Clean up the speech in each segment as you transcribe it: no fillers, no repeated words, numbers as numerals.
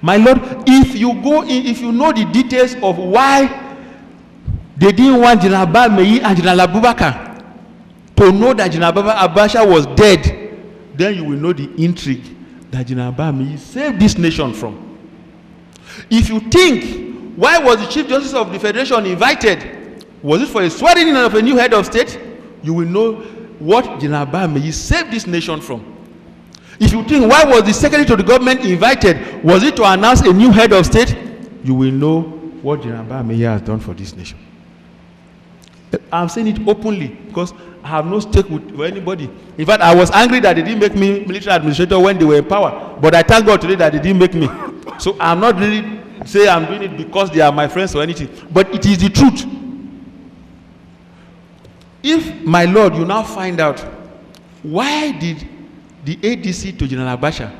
My Lord, if you go in, if you know the details of why they didn't want General Bamaiyi and General Abubakar to know that General Abacha was dead, then you will know the intrigue that General Bamaiyi saved this nation from. If you think, why was the Chief Justice of the Federation invited? Was it for a swearing in of a new head of state? You will know what General Bamaiyi saved this nation from. If you think, why was the Secretary to the government invited? Was it to announce a new head of state? You will know what General Bamaiyi has done for this nation. I'm saying it openly because I have no stake with anybody. In fact, I was angry that they didn't make me military administrator when they were in power. But I thank God today that they didn't make me. So I'm not really saying I'm doing it because they are my friends or anything. But it is the truth. If, my Lord, you now find out why did the ADC to General Abacha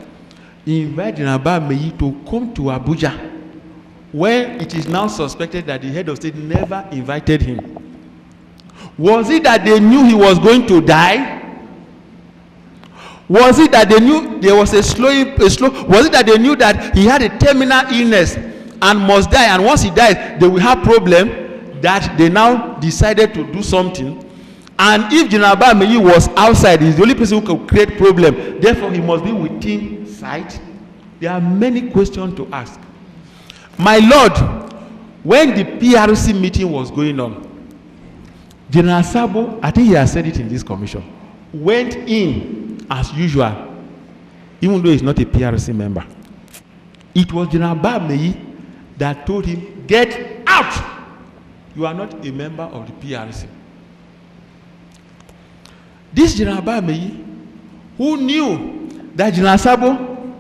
invite General Bamaiyi to come to Abuja when it is now suspected that the head of state never invited him? Was it that they knew he was going to die? Was it that they knew there was a slow? Was it that they knew that he had a terminal illness and must die, and once he dies, they will have problem, that they now decided to do something? And if General Bamaiyi was outside, he's the only person who could create problem. Therefore, he must be within sight. There are many questions to ask. My Lord, when the PRC meeting was going on, General Sabo, I think he has said it in this commission, went in as usual, even though he's not a PRC member. It was General Bamaiyi that told him, get out! You are not a member of the PRC. This General Bamaiyi, who knew that General Sabo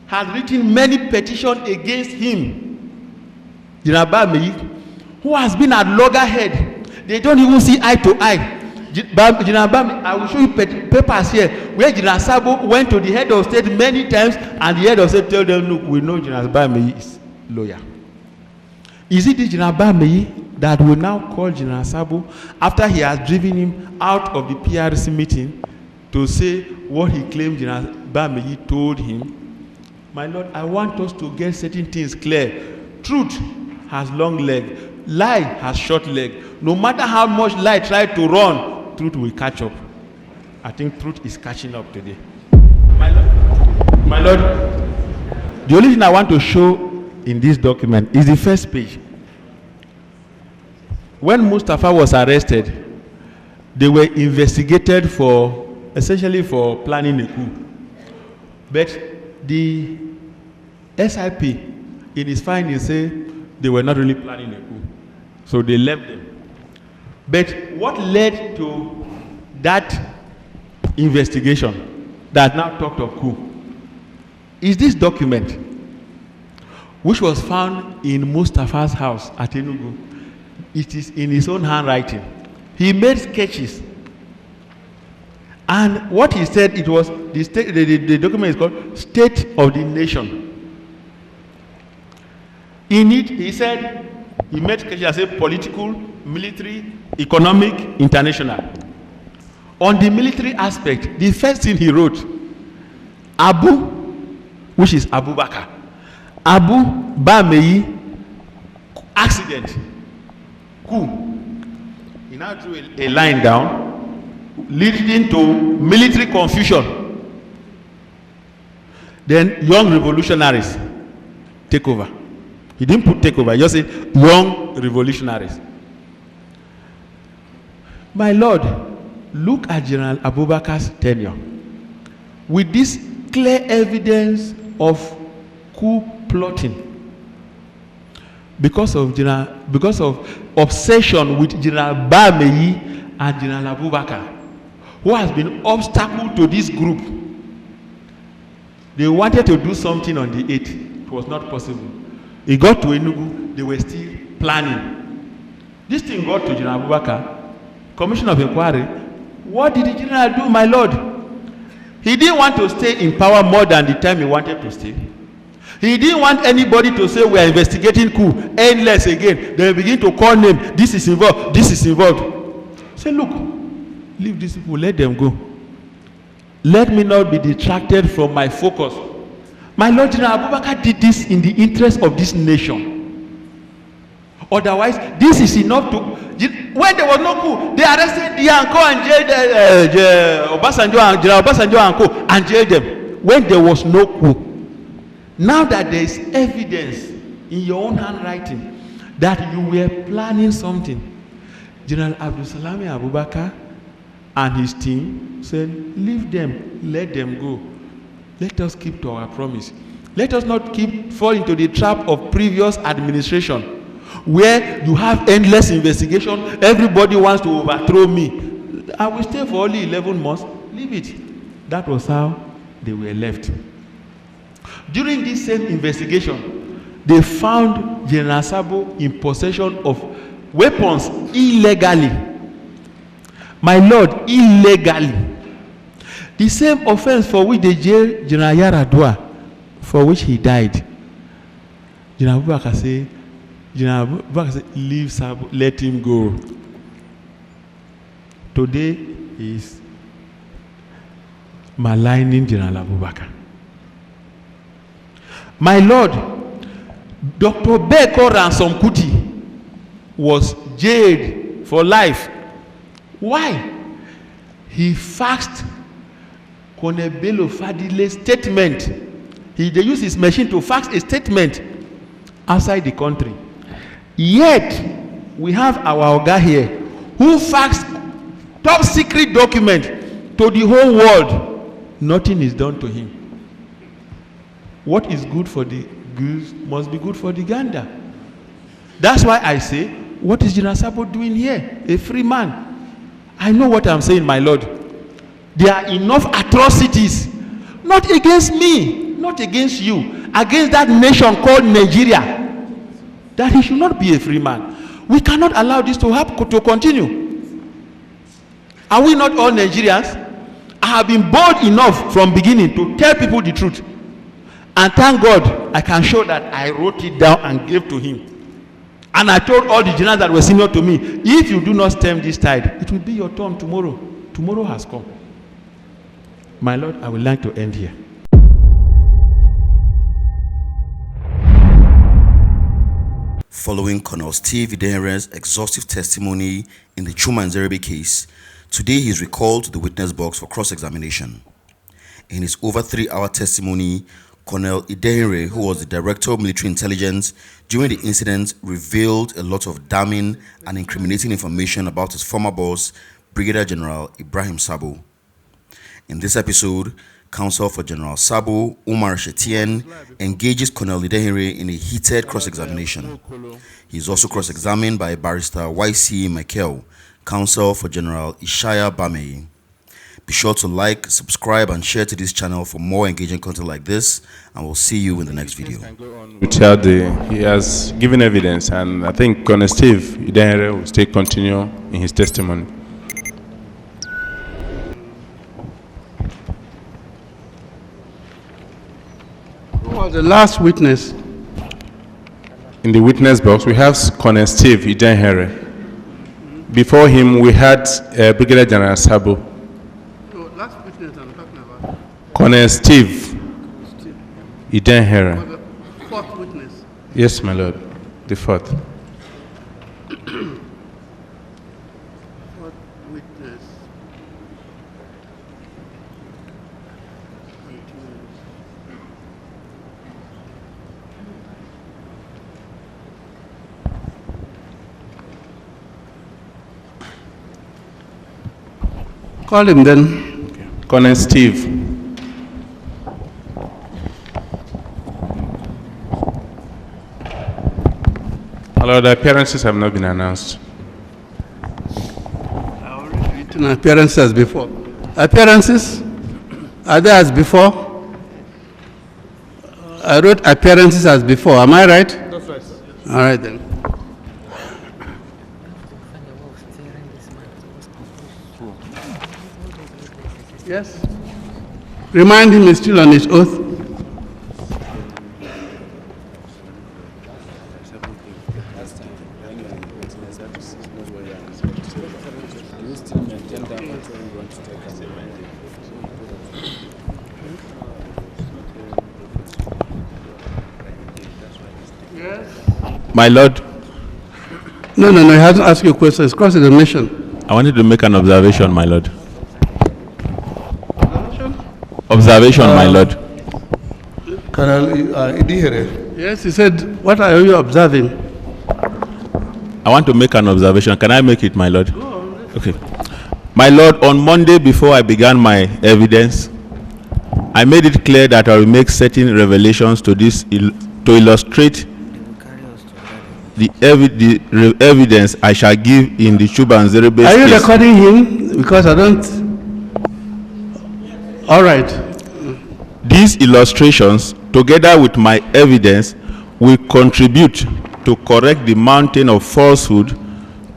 had written many petitions against him, General Bamaiyi, who has been at loggerhead, they don't even see eye to eye. General Bamaiyi, I will show you papers here where General Sabo went to the head of state many times, and the head of state told them, look, we know General Bamaiyi is lawyer. Is it this General Bamaiyi that will now call General Sabo after he has driven him out of the PRC meeting to say what he claimed General Bamaiyi told him? My Lord, I want us to get certain things clear. Truth has long leg, lie has short leg. No matter how much lie try to run, truth will catch up. I think truth is catching up today. My Lord, the only thing I want to show in this document is the first page. When Mustafa was arrested, they were investigated for, essentially for planning a coup. But the SIP, in his findings, said they were not really planning a coup. So they left them. But what led to that investigation that now talked of coup is this document, which was found in Mustafa's house at Enugu. It is in his own handwriting. He made sketches. And what he said, it was, the document is called State of the Nation. In it, he said, he made sketches as a political, military, economic, international. On the military aspect, the first thing he wrote, Abu, which is Abubakar, Abu Bamaiyi, accident, coup. He now drew a line down, leading to military confusion. Then young revolutionaries take over. He didn't put take over, he just said young revolutionaries. My Lord, look at General Abubakar's tenure. With this clear evidence of coup plotting, because of obsession with General Bamaiyi and General Abubakar, who has been obstacle to this group. They wanted to do something on the 8th. It was not possible. It got to Enugu, they were still planning. This thing got to General Abubakar, Commission of Inquiry. What did the general do, my Lord? He didn't want to stay in power more than the time he wanted to stay. He didn't want anybody to say we are investigating coup, endless again. They begin to call name, this is involved, this is involved. Say, look, leave these people, let them go. Let me not be detracted from my focus. My Lord General Abubakar did this in the interest of this nation. Otherwise, this is enough to. When there was no coup, they arrested the uncle and jailed Obasanjo and General Obasanjo and and jailed them. When there was no coup, now that there is evidence in your own handwriting that you were planning something, General Abdulsalami Abubakar and his team said, leave them, let them go. Let us keep to our promise. Let us not fall into the trap of previous administration, where you have endless investigation. Everybody wants to overthrow me. I will stay for only 11 months. Leave it. That was how they were left. During this same investigation, they found General Sabo in possession of weapons illegally. My Lord, illegally. The same offense for which they jailed General Yaradua, for which he died. General Abubakar said, leave Sabo, let him go. Today is maligning General Abubakar. My Lord, Dr. Beko Ransom Kuti was jailed for life. Why? He faxed Colonel Bello Fadile's statement. They used his machine to fax a statement outside the country. Yet, we have our Oga here who faxed top secret document to the whole world. Nothing is done to him. What is good for the goose must be good for the gander. That's why I say, what is General Sabo doing here? A free man. I know what I'm saying, my Lord. There are enough atrocities, not against me, not against you, against that nation called Nigeria, that he should not be a free man. We cannot allow this to happen, to continue. Are we not all Nigerians? I have been bold enough from beginning to tell people the truth. And thank God, I can show that I wrote it down and gave to him. And I told all the generals that were senior to me, if you do not stem this tide, it will be your turn tomorrow. Tomorrow has come. My Lord, I would like to end here. Following Colonel Steve Idehenre's exhaustive testimony in the Chuma and Nzeribe case, today he is recalled to the witness box for cross-examination. In his over 3-hour testimony, Colonel Idehenre, who was the Director of Military Intelligence during the incident, revealed a lot of damning and incriminating information about his former boss, Brigadier General Ibrahim Sabo. In this episode, counsel for General Sabo, Umar Shetien, engages Colonel Idehenre in a heated cross-examination. He is also cross-examined by Barrister YC Michael, counsel for General Ishaya Bamaiyi. Be sure to like, subscribe, and share to this channel for more engaging content like this, and we'll see you in the next video. He has given evidence, and I think Colonel Steve Idehenre will still continue in his testimony. Who was the last witness? In the witness box, we have Colonel Steve Idehenre. Before him, we had Brigadier General Sabo. No, last witness I'm talking about. Colonel Steve Idehenre. The fourth witness. Yes, my lord. The fourth. Fourth witness. Call him then. Okay. Colonel Steve. My lord, the appearances have not been announced. I already written appearances before. Appearances? Are they as before? I wrote appearances as before. Am I right? That's right, sir. All right then. Yes. Remind him he's still on his oath. My Lord, No, he hasn't asked you a question. It's cross-examination. I wanted to make an observation, my Lord. Observation, my Lord. Colonel Idehenre. Yes, he said, what are you observing? I want to make an observation. Can I make it, my Lord? Okay. My Lord, on Monday before I began my evidence, I made it clear that I will make certain revelations to this to illustrate the evidence I shall give in the Chuma Nzeribe case. Are you recording him? Because I don't. All right. These illustrations, together with my evidence, will contribute to correct the mountain of falsehood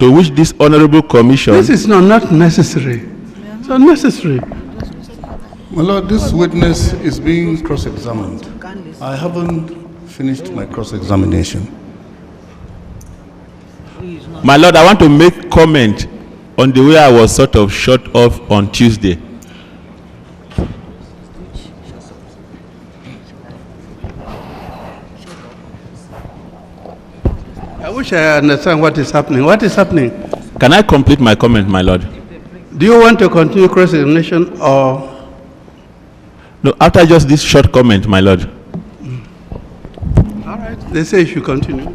to which this honorable commission... This is not necessary. It's unnecessary. My Lord, this witness is being cross-examined. I haven't finished my cross-examination. My Lord, I want to make comment on the way I was sort of shut off on Tuesday. I wish I understand what is happening. What is happening? Can I complete my comment, my Lord? Do you want to continue cross-examination or? No, after just this short comment, my Lord. All right. They say you should continue.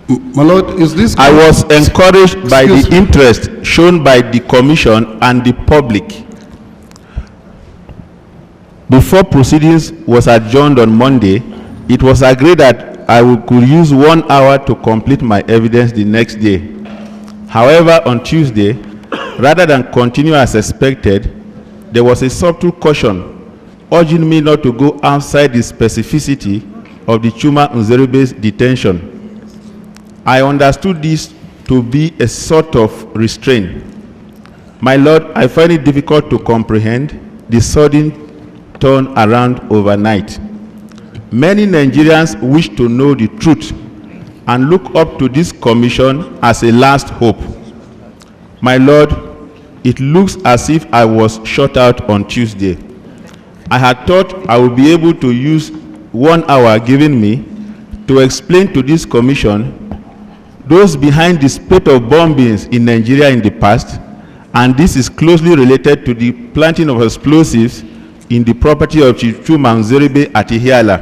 My Lord, is this... I was encouraged by the interest shown by the commission and the public. Before proceedings was adjourned on Monday, it was agreed that I could use 1 hour to complete my evidence the next day. However, on Tuesday, rather than continue as expected, there was a subtle caution urging me not to go outside the specificity of the Chuma Nzeribe's detention. I understood this to be a sort of restraint. My Lord, I find it difficult to comprehend the sudden turn around overnight. Many Nigerians wish to know the truth and look up to this commission as a last hope. My Lord, it looks as if I was shut out on Tuesday. I had thought I would be able to use 1 hour given me to explain to this commission those behind the spate of bombings in Nigeria in the past, and this is closely related to the planting of explosives in the property of Chuma Nzeribe at Ihiala,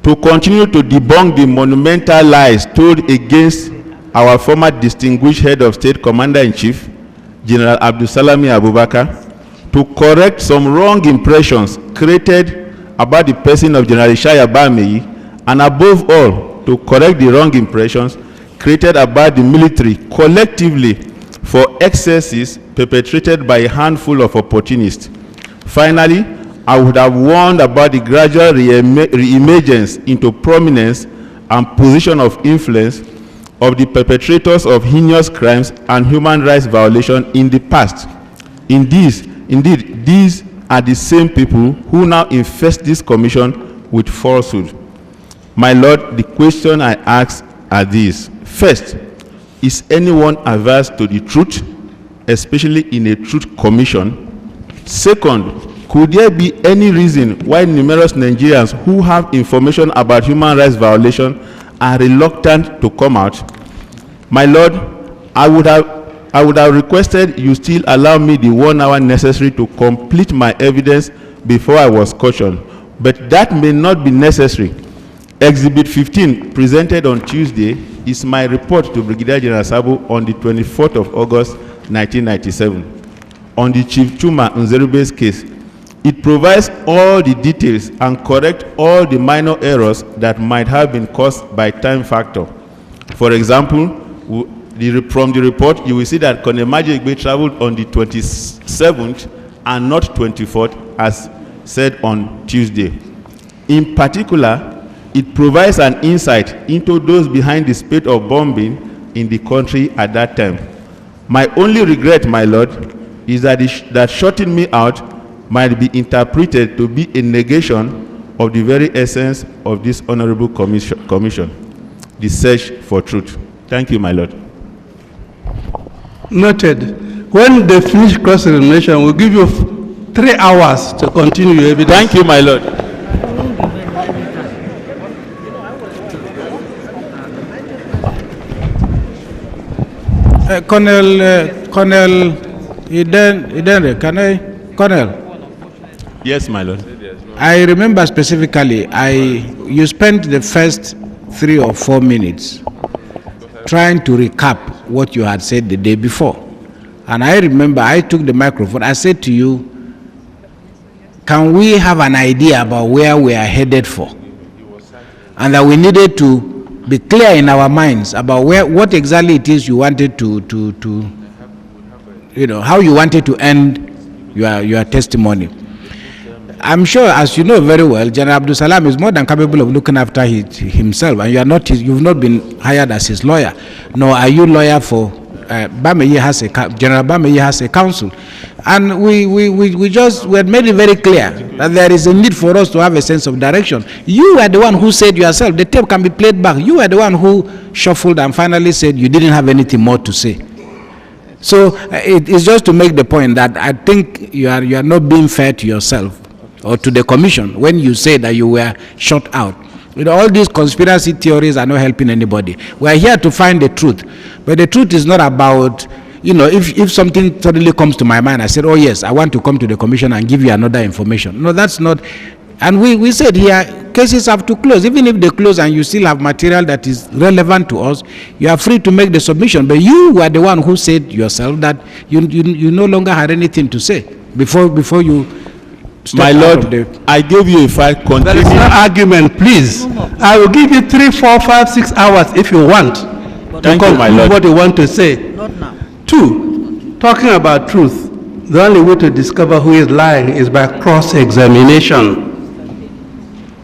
to continue to debunk the monumental lies told against our former distinguished head of state, Commander-in-Chief, General Abdusalami Abubakar, to correct some wrong impressions created about the person of General Bamaiyi, and above all, to correct the wrong impressions created about the military collectively for excesses perpetrated by a handful of opportunists. Finally, I would have warned about the gradual re-emergence into prominence and position of influence of the perpetrators of heinous crimes and human rights violations in the past. Indeed, these are the same people who now infest this commission with falsehood. My Lord, the question I ask are these. First, is anyone averse to the truth, especially in a truth commission? Second, could there be any reason why numerous Nigerians who have information about human rights violation are reluctant to come out? My Lord, I would have requested you still allow me the 1 hour necessary to complete my evidence before I was cautioned, but that may not be necessary. Exhibit 15, presented on Tuesday, is my report to Brigadier General Sabo on the 24th of August, 1997, on the Chief Chuma Nzeribe's case. It provides all the details and corrects all the minor errors that might have been caused by time factor. For example, from the report, you will see that Colonel Majigbe traveled on the 27th and not 24th, as said on Tuesday. In particular, it provides an insight into those behind the spate of bombing in the country at that time. My only regret, my Lord, is that shutting me out might be interpreted to be a negation of the very essence of this honorable commission, the search for truth. Thank you, my Lord. Noted. When they finish cross-examination, we'll give you 3 hours to continue your evidence. Thank you, my Lord. Colonel Idehenre, can I? Colonel. Yes, my lord. I remember specifically, you spent the first 3 or 4 minutes trying to recap what you had said the day before. And I remember I took the microphone, I said to you, can we have an idea about where we are headed for? And that we needed to be clear in our minds about what exactly it is you wanted to how you wanted to end your testimony. I'm sure, as you know very well, General Abdul Salam is more than capable of looking after himself, and you've not been hired as his lawyer, nor are you lawyer for Bamaiyi. General Bamaiyi has a counsel, and we had made it very clear that there is a need for us to have a sense of direction. You are the one who said yourself, the tape can be played back. You are the one who shuffled and finally said you didn't have anything more to say. So it's just to make the point that I think you are not being fair to yourself or to the commission when you say that you were shut out. All these conspiracy theories are not helping anybody. We are here to find the truth, but the truth is not about, if something suddenly comes to my mind, I said, oh yes, I want to come to the commission and give you another information. No, that's not. And we said here, cases have to close. Even if they close and you still have material that is relevant to us, you are free to make the submission. But you were the one who said yourself that you no longer had anything to say before you. My lord, I gave you a file containing. There is no argument, please. I will give you 3, 4, 5, 6 hours if you want. Thank you, my lord. What you want to say. Not now. 2, talking about truth. The only way to discover who is lying is by cross-examination.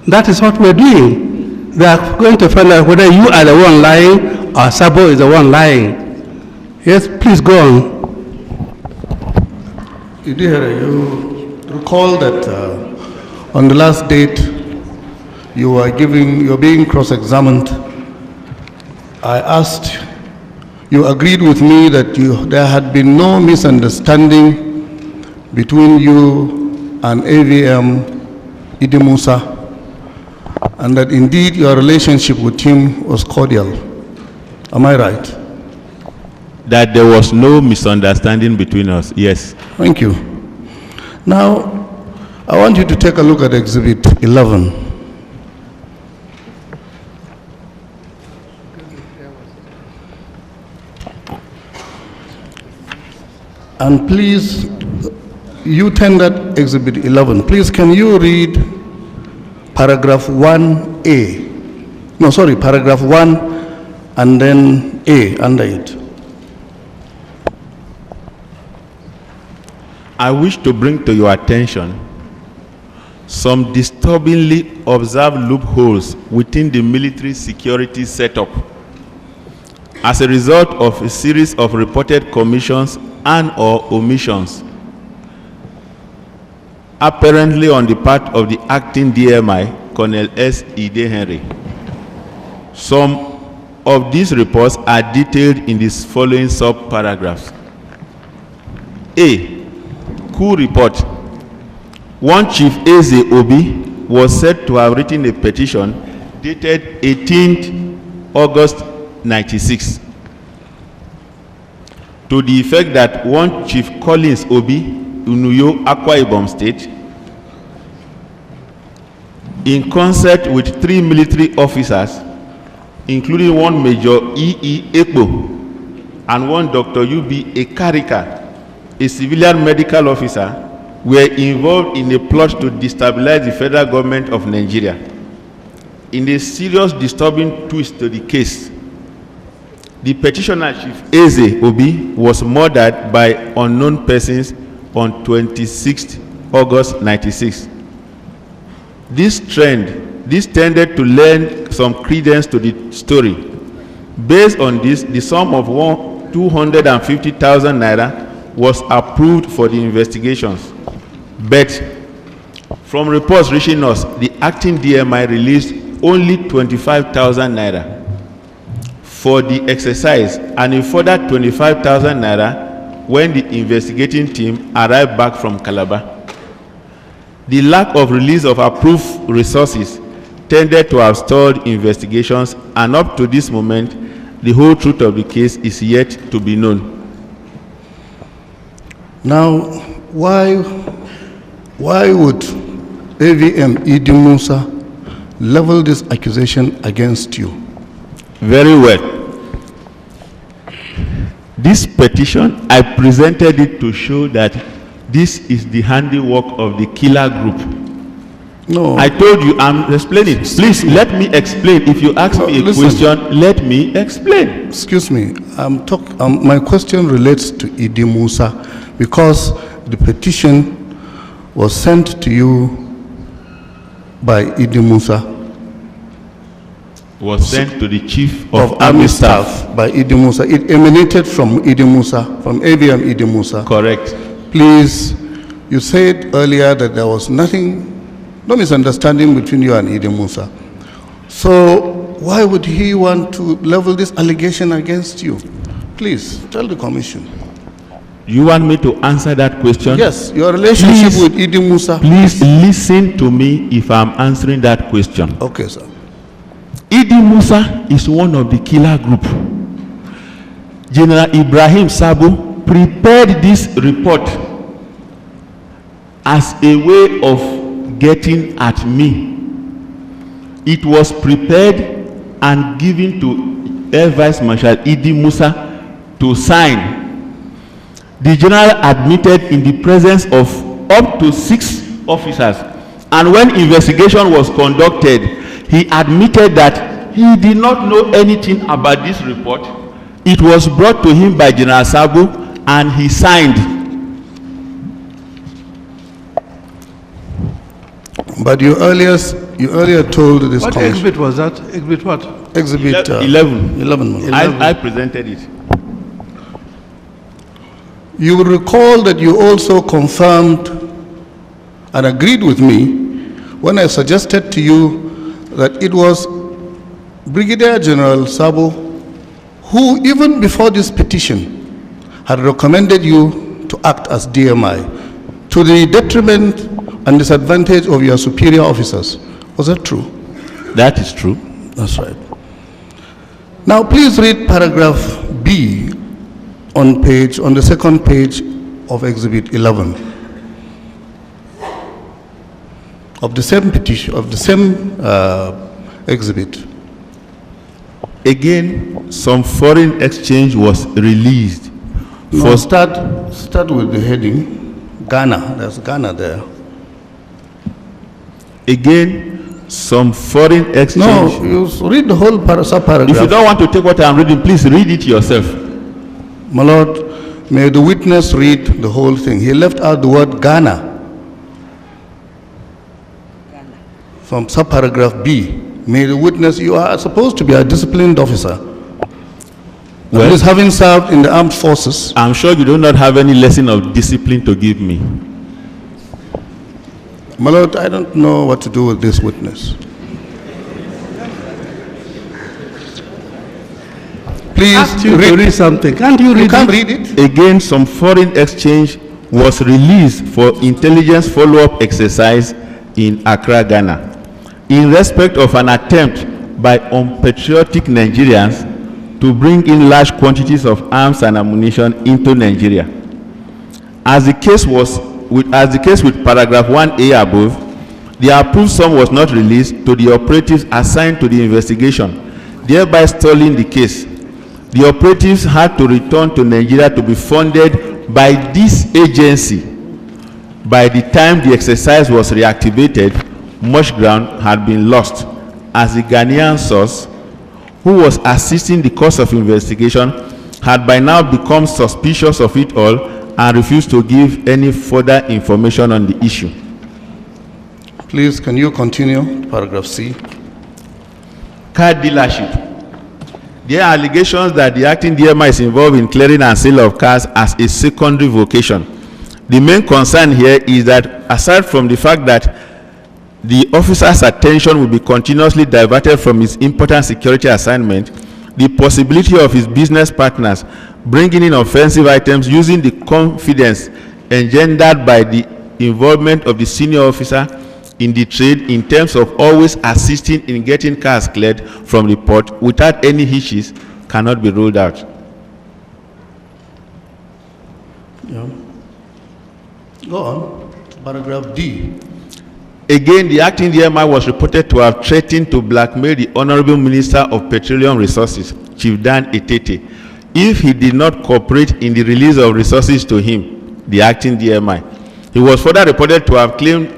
That is what we're doing. They are going to find out whether you are the one lying or Sabo is the one lying. Yes, please go on. Idehenre, you recall that on the last date you were being cross-examined. I asked, you agreed with me that there had been no misunderstanding between you and AVM Musa, and that indeed your relationship with him was cordial. Am I right? That there was no misunderstanding between us, yes. Thank you. Now, I want you to take a look at Exhibit 11. And please, you tendered Exhibit 11. Please, can you read paragraph 1A? No, sorry, paragraph 1 and then A under it. I wish to bring to your attention some disturbingly observed loopholes within the military security setup as a result of a series of reported commissions and/or omissions, apparently on the part of the acting DMI, Colonel S. Idehenre. Some of these reports are detailed in the following sub-paragraphs. A. Coup report. One Chief Ezego was said to have written a petition dated 18th August 96 to the effect that one Chief Collins Obi, Unuyo, Akwa Ibom State, in concert with 3 military officers, including one Major E.E. Ekpo and one Dr. U.B. Ekarika, a civilian medical officer, were involved in a plot to destabilize the federal government of Nigeria. In a serious disturbing twist to the case, the petitioner Chief Ezego was murdered by unknown persons on 26 August 96. This tended to lend some credence to the story. Based on this, the sum of 250,000 naira was approved for the investigations. But from reports reaching us, the acting DMI released only 25,000 naira for the exercise and a further 25,000 naira when the investigating team arrived back from Calabar. The lack of release of approved resources tended to have stalled investigations, and up to this moment, the whole truth of the case is yet to be known. Now, why would AVM Musa level this accusation against you? Very well. This petition, I presented it to show that this is the handiwork of the killer group. No. I told you, I'm explaining. Please let me explain. If you ask me a question, let me explain. Excuse me. My question relates to Musa because the petition was sent to you by Musa. Was sent to the chief of army staff by Musa. It emanated from Musa, from AVM Musa. Correct. Please, you said earlier that there was no misunderstanding between you and Musa. So why would he want to level this allegation against you? Please, tell the commission. You want me to answer that question? Yes, your relationship with Musa. Please listen to me if I'm answering that question. Okay, sir. Musa is one of the killer group. General Ibrahim Sabo prepared this report as a way of getting at me. It was prepared and given to Air Vice Marshal Musa to sign. The general admitted in the presence of up to 6 officers, and when investigation was conducted, he admitted that he did not know anything about this report. It was brought to him by General Sabo and he signed. But you earlier told this What commission. exhibit was that? Exhibit what? Exhibit 11. 11. I presented it. You will recall that you also confirmed and agreed with me when I suggested to you that it was Brigadier General Sabo who, even before this petition, had recommended you to act as DMI to the detriment and disadvantage of your superior officers. Was that true? That is true. That's right. Now please read paragraph B on the second page of Exhibit 11 of the same petition, of the same exhibit. Again, some foreign exchange was released. No, start with the heading Ghana. There's Ghana there. Again, some foreign exchange. No, you read the whole paragraph. If you don't want to take what I'm reading, please read it yourself. My Lord, may the witness read the whole thing. He left out the word Ghana from subparagraph B. May the witness, you are supposed to be a disciplined officer. Well, at least having served in the armed forces. I'm sure you do not have any lesson of discipline to give me. My Lord, I don't know what to do with this witness. Please read something. Can't you read You can't read it? Again, some foreign exchange was released for intelligence follow-up exercise in Accra, Ghana, in respect of an attempt by unpatriotic Nigerians to bring in large quantities of arms and ammunition into Nigeria. As the case with paragraph 1A above, the approved sum was not released to the operatives assigned to the investigation, thereby stalling the case. The operatives had to return to Nigeria to be funded by this agency. By the time the exercise was reactivated, much ground had been lost, as the Ghanaian source, who was assisting the course of investigation, had by now become suspicious of it all and refused to give any further information on the issue. Please, can you continue? Paragraph C. Car dealership. There are allegations that the acting DMI is involved in clearing and sale of cars as a secondary vocation. The main concern here is that, aside from the fact that the officer's attention will be continuously diverted from his important security assignment, the possibility of his business partners bringing in offensive items using the confidence engendered by the involvement of the senior officer in the trade in terms of always assisting in getting cars cleared from the port without any hitches cannot be ruled out. Yeah. Go on. Paragraph D. Again, the acting DMI was reported to have threatened to blackmail the Honorable Minister of Petroleum Resources, Chief Dan Etete, if he did not cooperate in the release of resources to him, the acting DMI. He was further reported to have claimed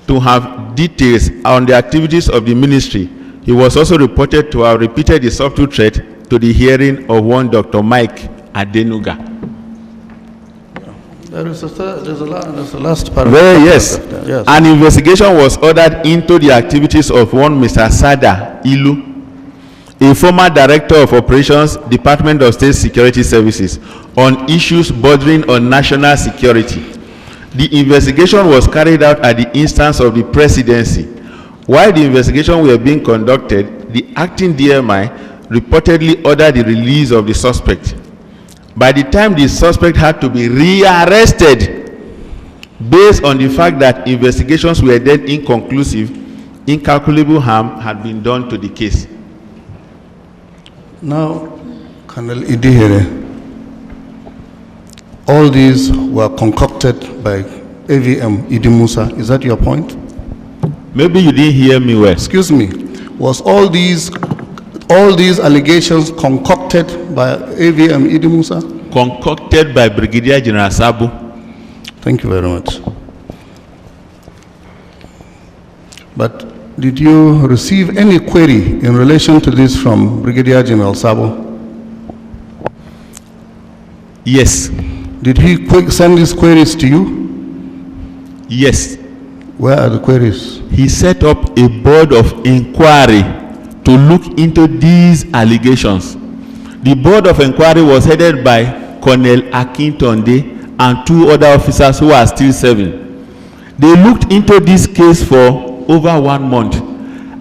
to have details on the activities of the ministry. He was also reported to have repeated the subtle threat to the hearing of one Dr. Mike Adenuga. There's a last paragraph. Well, yes. Yes. An investigation was ordered into the activities of one Mr. Sada Ilu, a former director of operations, Department of State Security Services, on issues bordering on national security. The investigation was carried out at the instance of the presidency. While the investigation were being conducted, the acting DMI reportedly ordered the release of the suspect. By the time the suspect had to be rearrested, based on the fact that investigations were then inconclusive, incalculable harm had been done to the case. Now, Colonel Idehenre, all these were concocted by AVM Musa. Is that your point? Maybe you didn't hear me well. Excuse me. Was all these allegations concocted by AVM Musa? Concocted by Brigadier General Sabo. Thank you very much. But did you receive any query in relation to this from Brigadier General Sabo? Yes. Did he send these queries to you? Yes. Where are the queries? He set up a board of inquiry to look into these allegations. The board of inquiry was headed by Colonel Akintonde and 2 other officers who are still serving. They looked into this case for over 1 month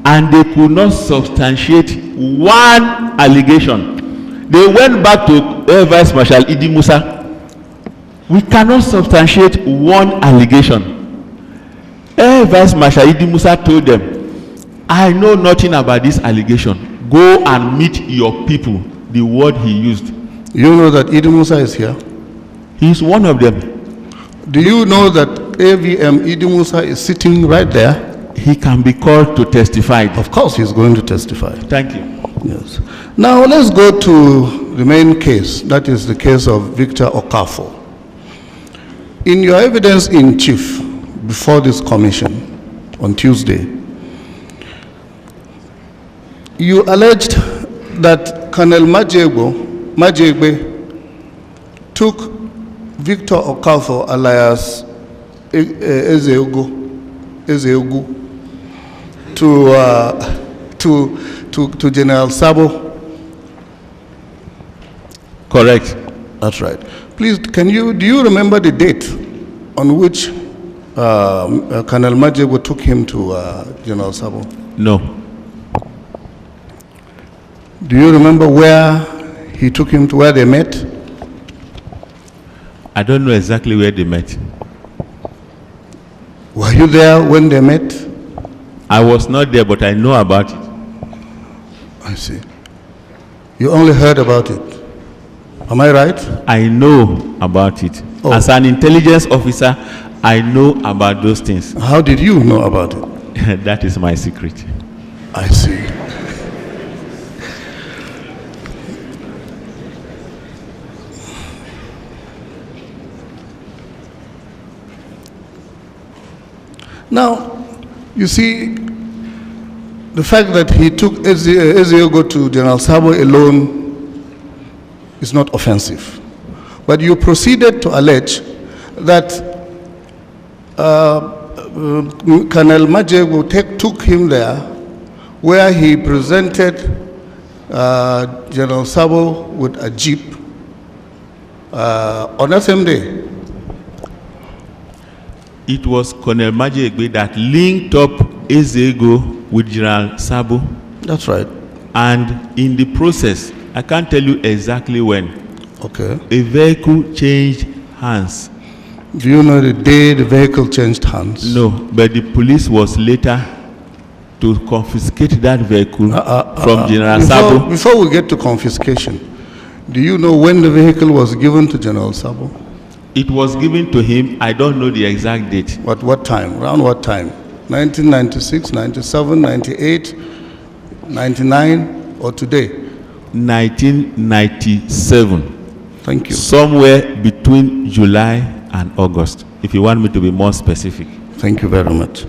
and they could not substantiate one allegation. They went back to Air Vice Marshal Idi Musa. We cannot substantiate one allegation. Air Vice Marshal Idi Musa told them, I know nothing about this allegation. Go and meet your people. The word he used. You know that Idi Musa is here? He is one of them. Do you know that AVM Idi Musa is sitting right there? He can be called to testify. Of course he's going to testify. Thank you. Yes. Now let's go to the main case. That is the case of Victor Okafor. In your evidence in chief before this commission on Tuesday, you alleged that Colonel Majegbe took Victor Okafor alias Ezego to General Sabo. Correct. That's right. Please, do you remember the date on which Colonel Majegbe took him to General Sabo? No. Do you remember where he took him to, where they met? I don't know exactly where they met. Were you there when they met? I was not there, but I know about it. I see. You only heard about it. Am I right? I know about it. Oh. As an intelligence officer, I know about those things. How did you know about it? That is my secret. I see. Now, you see, the fact that he took Ezego to General Sabo alone is not offensive. But you proceeded to allege that Colonel Majegbe took him there where he presented General Sabo with a jeep on that same day. It was Colonel Majegbe that linked up Ezego with General Sabo. That's right. And in the process, I can't tell you exactly when. Okay. A vehicle changed hands. Do you know the day the vehicle changed hands? No, but the police was later to confiscate that vehicle from General Sabo. Before we get to confiscation, do you know when the vehicle was given to General Sabo? It was given to him. I don't know the exact date. At what time? Around what time? 1996, 97, 98, 99, or today? 1997. Thank you. Somewhere between July and August, if you want me to be more specific. Thank you very much.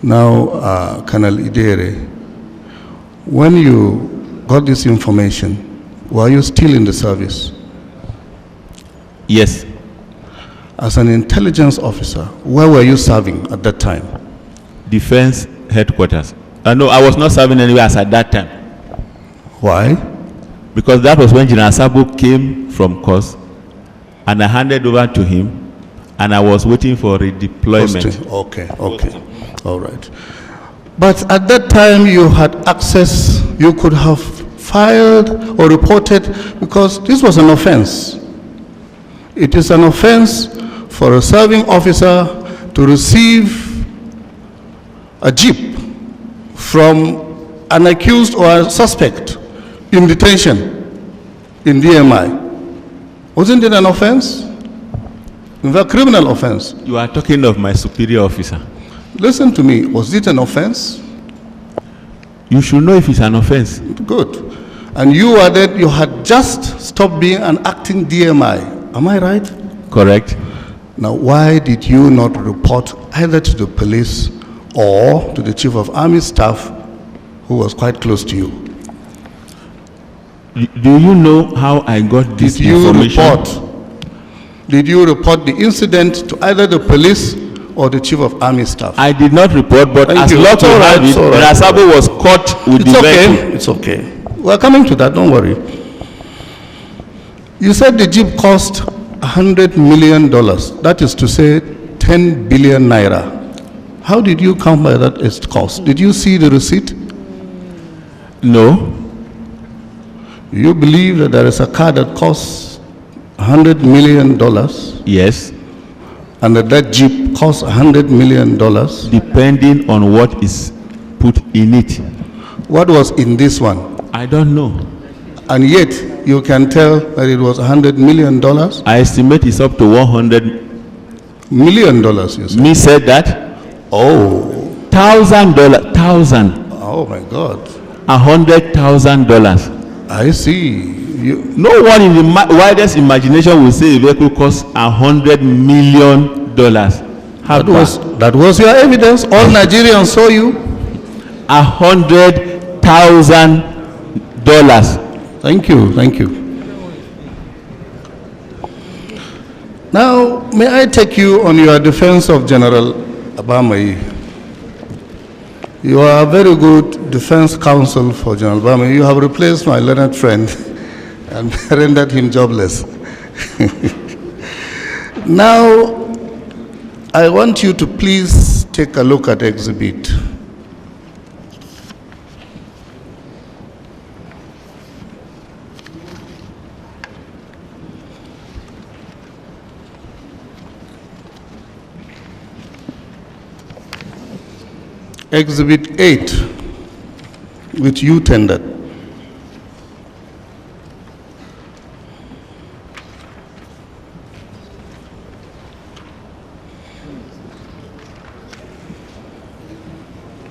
Now, Colonel Idehenre, when you got this information, were you still in the service? Yes. As an intelligence officer, where were you serving at that time? Defense headquarters. No, I was not serving anywhere as at that time. Why? Because that was when General Sabo came from course, and I handed over to him, and I was waiting for redeployment. Okay. All right. But at that time, you had access, you could have filed or reported, because this was an offense. It is an offense for a serving officer to receive a jeep from an accused or a suspect in detention in DMI. Wasn't it an offense? In fact, criminal offense. You are talking of my superior officer. Listen to me. Was it an offense? You should know if it's an offense. Good. And you were that you had just stopped being an acting DMI. Am I right? Correct. Now, why did you not report either to the police or to the Chief of Army Staff, who was quite close to you? Do you know how I got this information? Did you report the incident to either the police or the Chief of Army Staff? I did not report, but as luck would have it, General Sabo was caught with the vehicle. It's okay. We're coming to that, don't worry. You said the jeep cost $100 million. That is to say 10 billion naira. How did you come by that cost? Did you see the receipt? No. You believe that there is a car that costs $100 million? Yes. And that jeep costs $100 million? Depending on what is put in it. What was in this one? I don't know. And yet, you can tell that it was $100 million? I estimate it's up to $100 million, you said. Me said that? Oh. $1,000. Oh my God. $100,000. I see. No one in the widest imagination will say a vehicle costs $100 million. That was your evidence. All Nigerians saw you. $100,000. Thank you. Now, may I take you on your defense of General Bamaiyi? You are a very good defense counsel for General Bamaiyi. You have replaced my learned friend and rendered him jobless. Now, I want you to please take a look at Exhibit. Exhibit 8, which you tendered.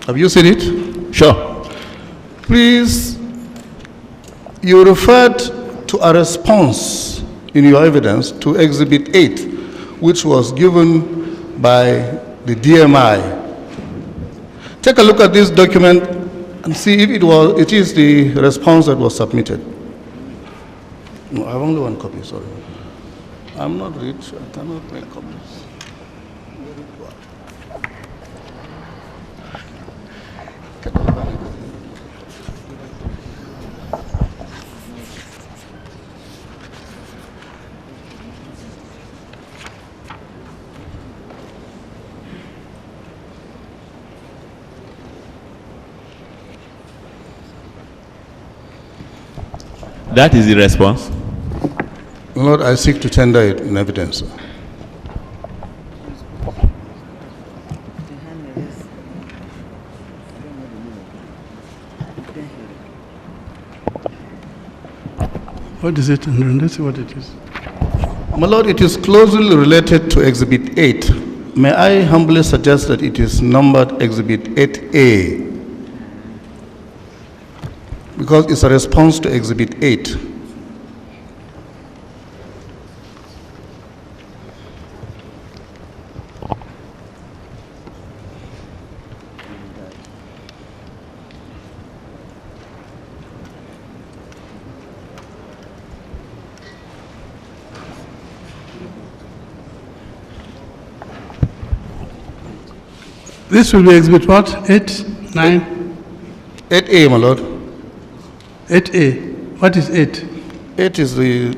Have you seen it? Sure. Please, you referred to a response in your evidence to Exhibit 8, which was given by the DMI. Take a look at this document and see if it is the response that was submitted. No, I have only one copy, sorry. I'm not rich, I cannot make copies. That is the response. Lord, I seek to tender it in evidence. What is it? Let's see what it is. My Lord, it is closely related to Exhibit 8. May I humbly suggest that it is numbered Exhibit 8A, because it's a response to Exhibit 8. This will be exhibit what? 8, 9? 8A, my Lord. 8A. What is 8? 8 is the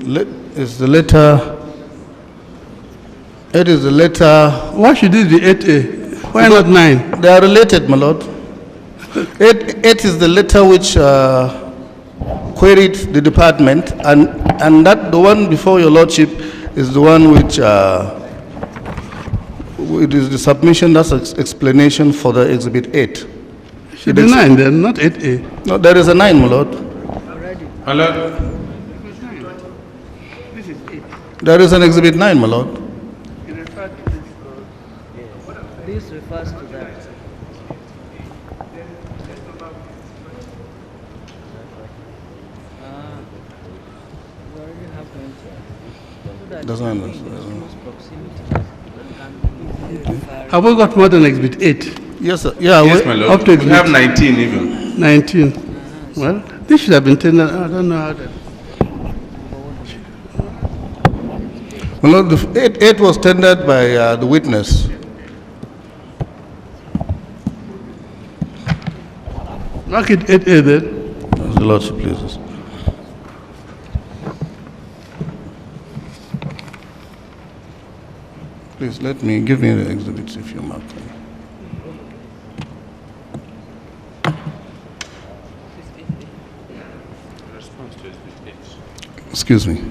letter. 8 is the letter. Why should this be 8A? Why not 9? They are related, my Lord. 8 is the letter which queried the department, and that the one before your Lordship is the one which it is the submission, that's explanation for the Exhibit 8. Should be 9 then, not 8A. No, there is a 9, my Lord. My Lord. This is 8. There is an Exhibit 9, my Lord. This refers to that. We already have mentioned. Doesn't understand. Have we got more than exhibit 8? Yes, sir. Yeah, Yes, my Lord. Up to We exhibit have 19 even. 19. Well, this should have been 10. I don't know how that. my Lord, the 8 was tendered by the witness. Mark it 8A then. As the Lordship pleases. Please give me the exhibits if you mark them. Excuse me.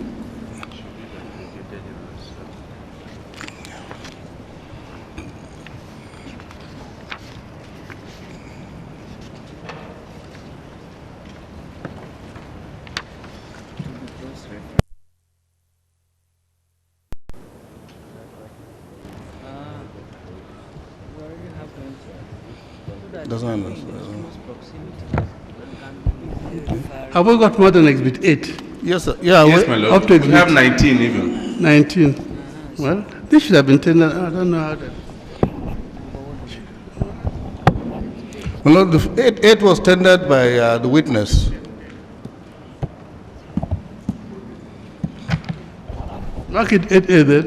Doesn't understand. Have we got more than exhibit 8? Yes, sir. Yeah, Yes, my Lord. Up to We exhibit have 19 even. 19. Well, this should have been 10. I don't know how that. my Lord, the 8 was tendered by the witness. Mark it 8A then.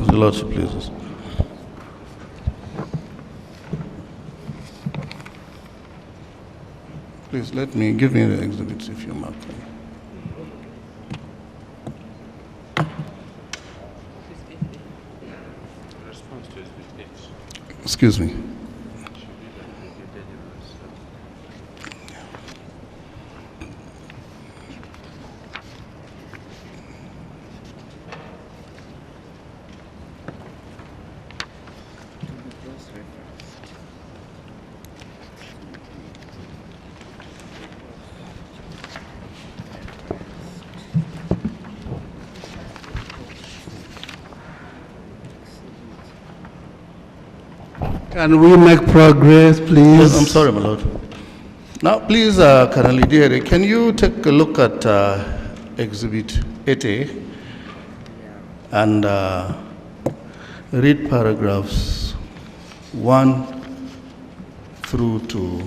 As the Lordship pleases. Please give me the exhibits if you mark them. Excuse me. Can we make progress, please? Yes, I'm sorry, my Lord. Now, please, Colonel Idehenre, can you take a look at Exhibit 8A and read paragraphs 1 through to...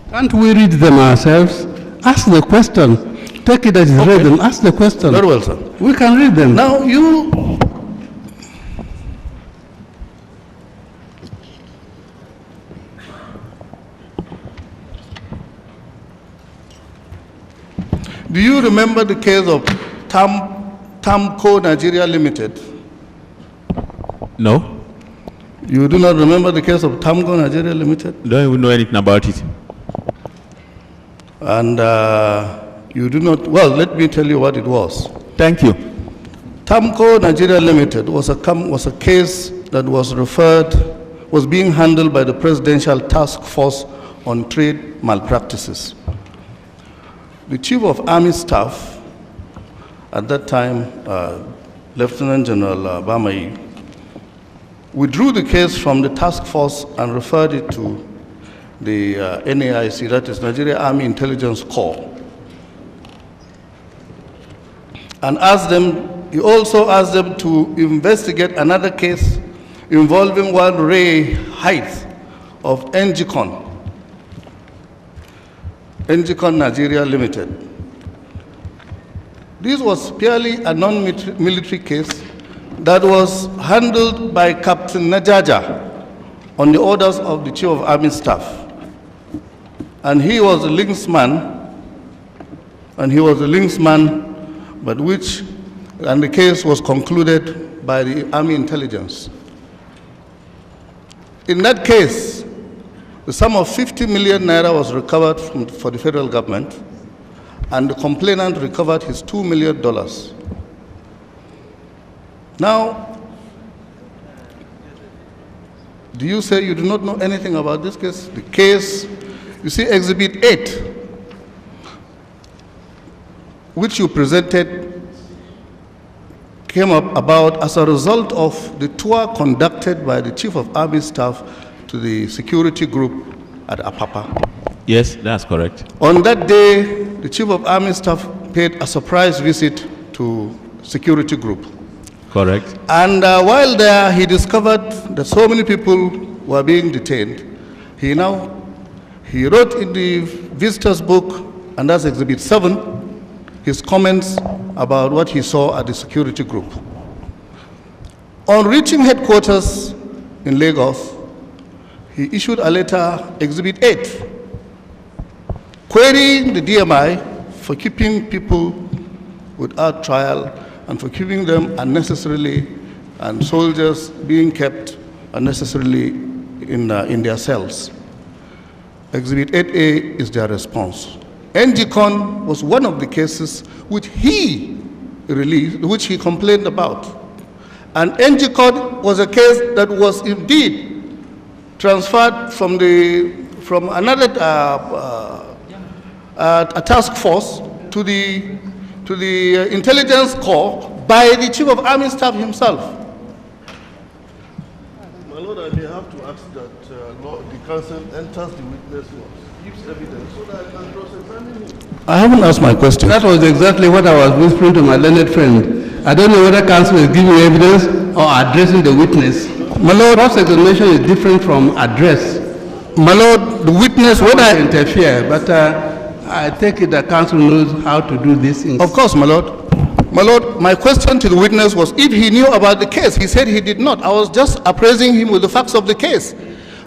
Can't we read them ourselves? Ask the question. Take it as it's read and ask the question. Very well, sir. We can read them. Now, do you remember the case of Tamco Nigeria Limited? No, You do not remember the case of Tamco Nigeria Limited? don't even know anything about it. And you do not, well, let me tell you what it was. Thank you. Tamco Nigeria Limited was a case that was being handled by the Presidential Task Force on Trade Malpractices. The Chief of Army Staff at that time, Lieutenant General Bamaiyi, withdrew the case from the task force and referred it to the NAIC, that is Nigeria Army Intelligence Corps, and he also asked them to investigate another case involving one Ray Heights of Ngcon Nigeria Limited. This was purely a non-military case that was handled by Captain Najaja on the orders of the Chief of Army Staff. And he was a linksman, and the case was concluded by the Army Intelligence. In that case, the sum of 50 million naira was recovered for the federal government, and the complainant recovered his $2 million. Now, do you say you do not know anything about this case? The case, you see, Exhibit 8, which you presented, came up about as a result of the tour conducted by the Chief of Army Staff to the security group at Apapa. Yes, that's correct. On that day, the Chief of Army Staff paid a surprise visit to security group. Correct. And while there, he discovered that so many people were being detained. He wrote in the visitor's book, and that's Exhibit 7, his comments about what he saw at the security group. On reaching headquarters in Lagos, he issued a letter, Exhibit 8, querying the DMI for keeping people without trial and for keeping them unnecessarily, and soldiers being kept unnecessarily in their cells. Exhibit 8A is their response. Ngcon was one of the cases which he released, which he complained about. And Ngcon was a case that was indeed transferred from another a task force to the intelligence corps by the Chief of Army Staff himself. My Lord, I may have to ask that the counsel enters the witness box, gives evidence so that I can cross-examine him. I haven't asked my question. That was exactly what I was whispering to my learned friend. I don't know whether counsel is giving evidence or addressing the witness. My Lord, cross-examination is different from address. My Lord, the witness, when I interfere, but I take it that counsel knows how to do these things. Of course, my Lord. My Lord, my question to the witness was if he knew about the case. He said he did not. I was just appraising him with the facts of the case.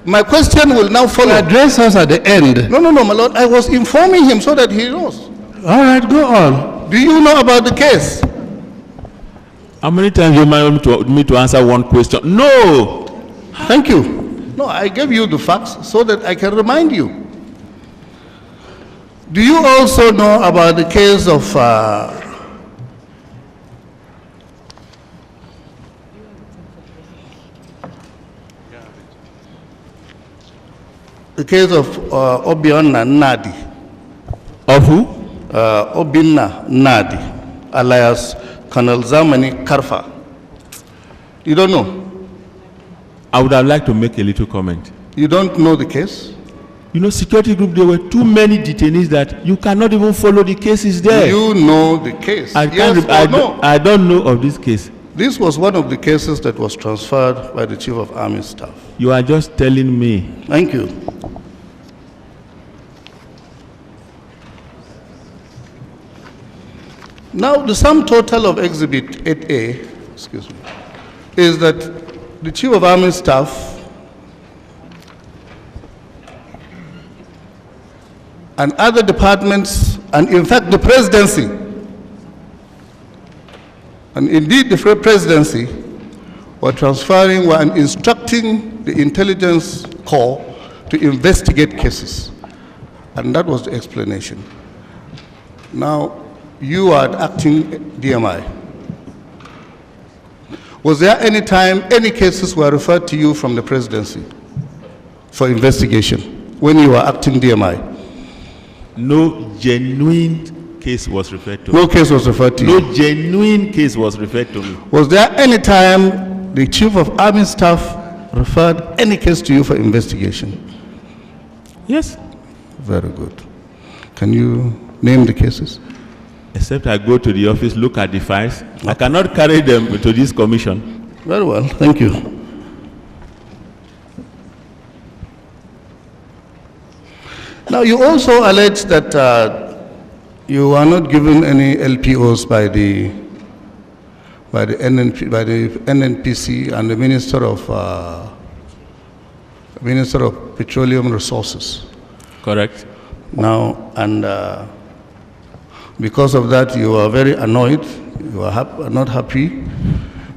My question will now follow. Address us at the end. No, my Lord. I was informing him so that he knows. All right, go on. Do you know about the case? How many times do you want me to answer one question? No! Thank you. No, I gave you the facts so that I can remind you. Do you also know about the case of Obiona Nadi? Of who? Obinna Nadi, alias Colonel Zamani Karfa. You don't know? I would have liked to make a little comment. You don't know the case? You know, security group, there were too many detainees that you cannot even follow the cases there. You know the case? I don't know of this case. This was one of the cases that was transferred by the Chief of Army Staff. You are just telling me. Thank you. Now, the sum total of Exhibit 8A, is that the Chief of Army Staff and other departments, and in fact the presidency, and indeed the presidency, were instructing the intelligence corps to investigate cases. And that was the explanation. Now, you are acting DMI. Was there any time any cases were referred to you from the presidency for investigation when you were acting DMI? No genuine case was referred to No me. case was referred to you. No genuine case was referred to me. Was there any time the Chief of Army Staff referred any case to you for investigation? Yes. Very good. Can you name the cases? Except I go to the office, look at the files. I cannot carry them to this commission. Very well, thank you. Now, you also allege that you are not given any LPOs by the NNPC and the Minister of Petroleum Resources. Correct. Now, and because of that, you are very annoyed. You are not happy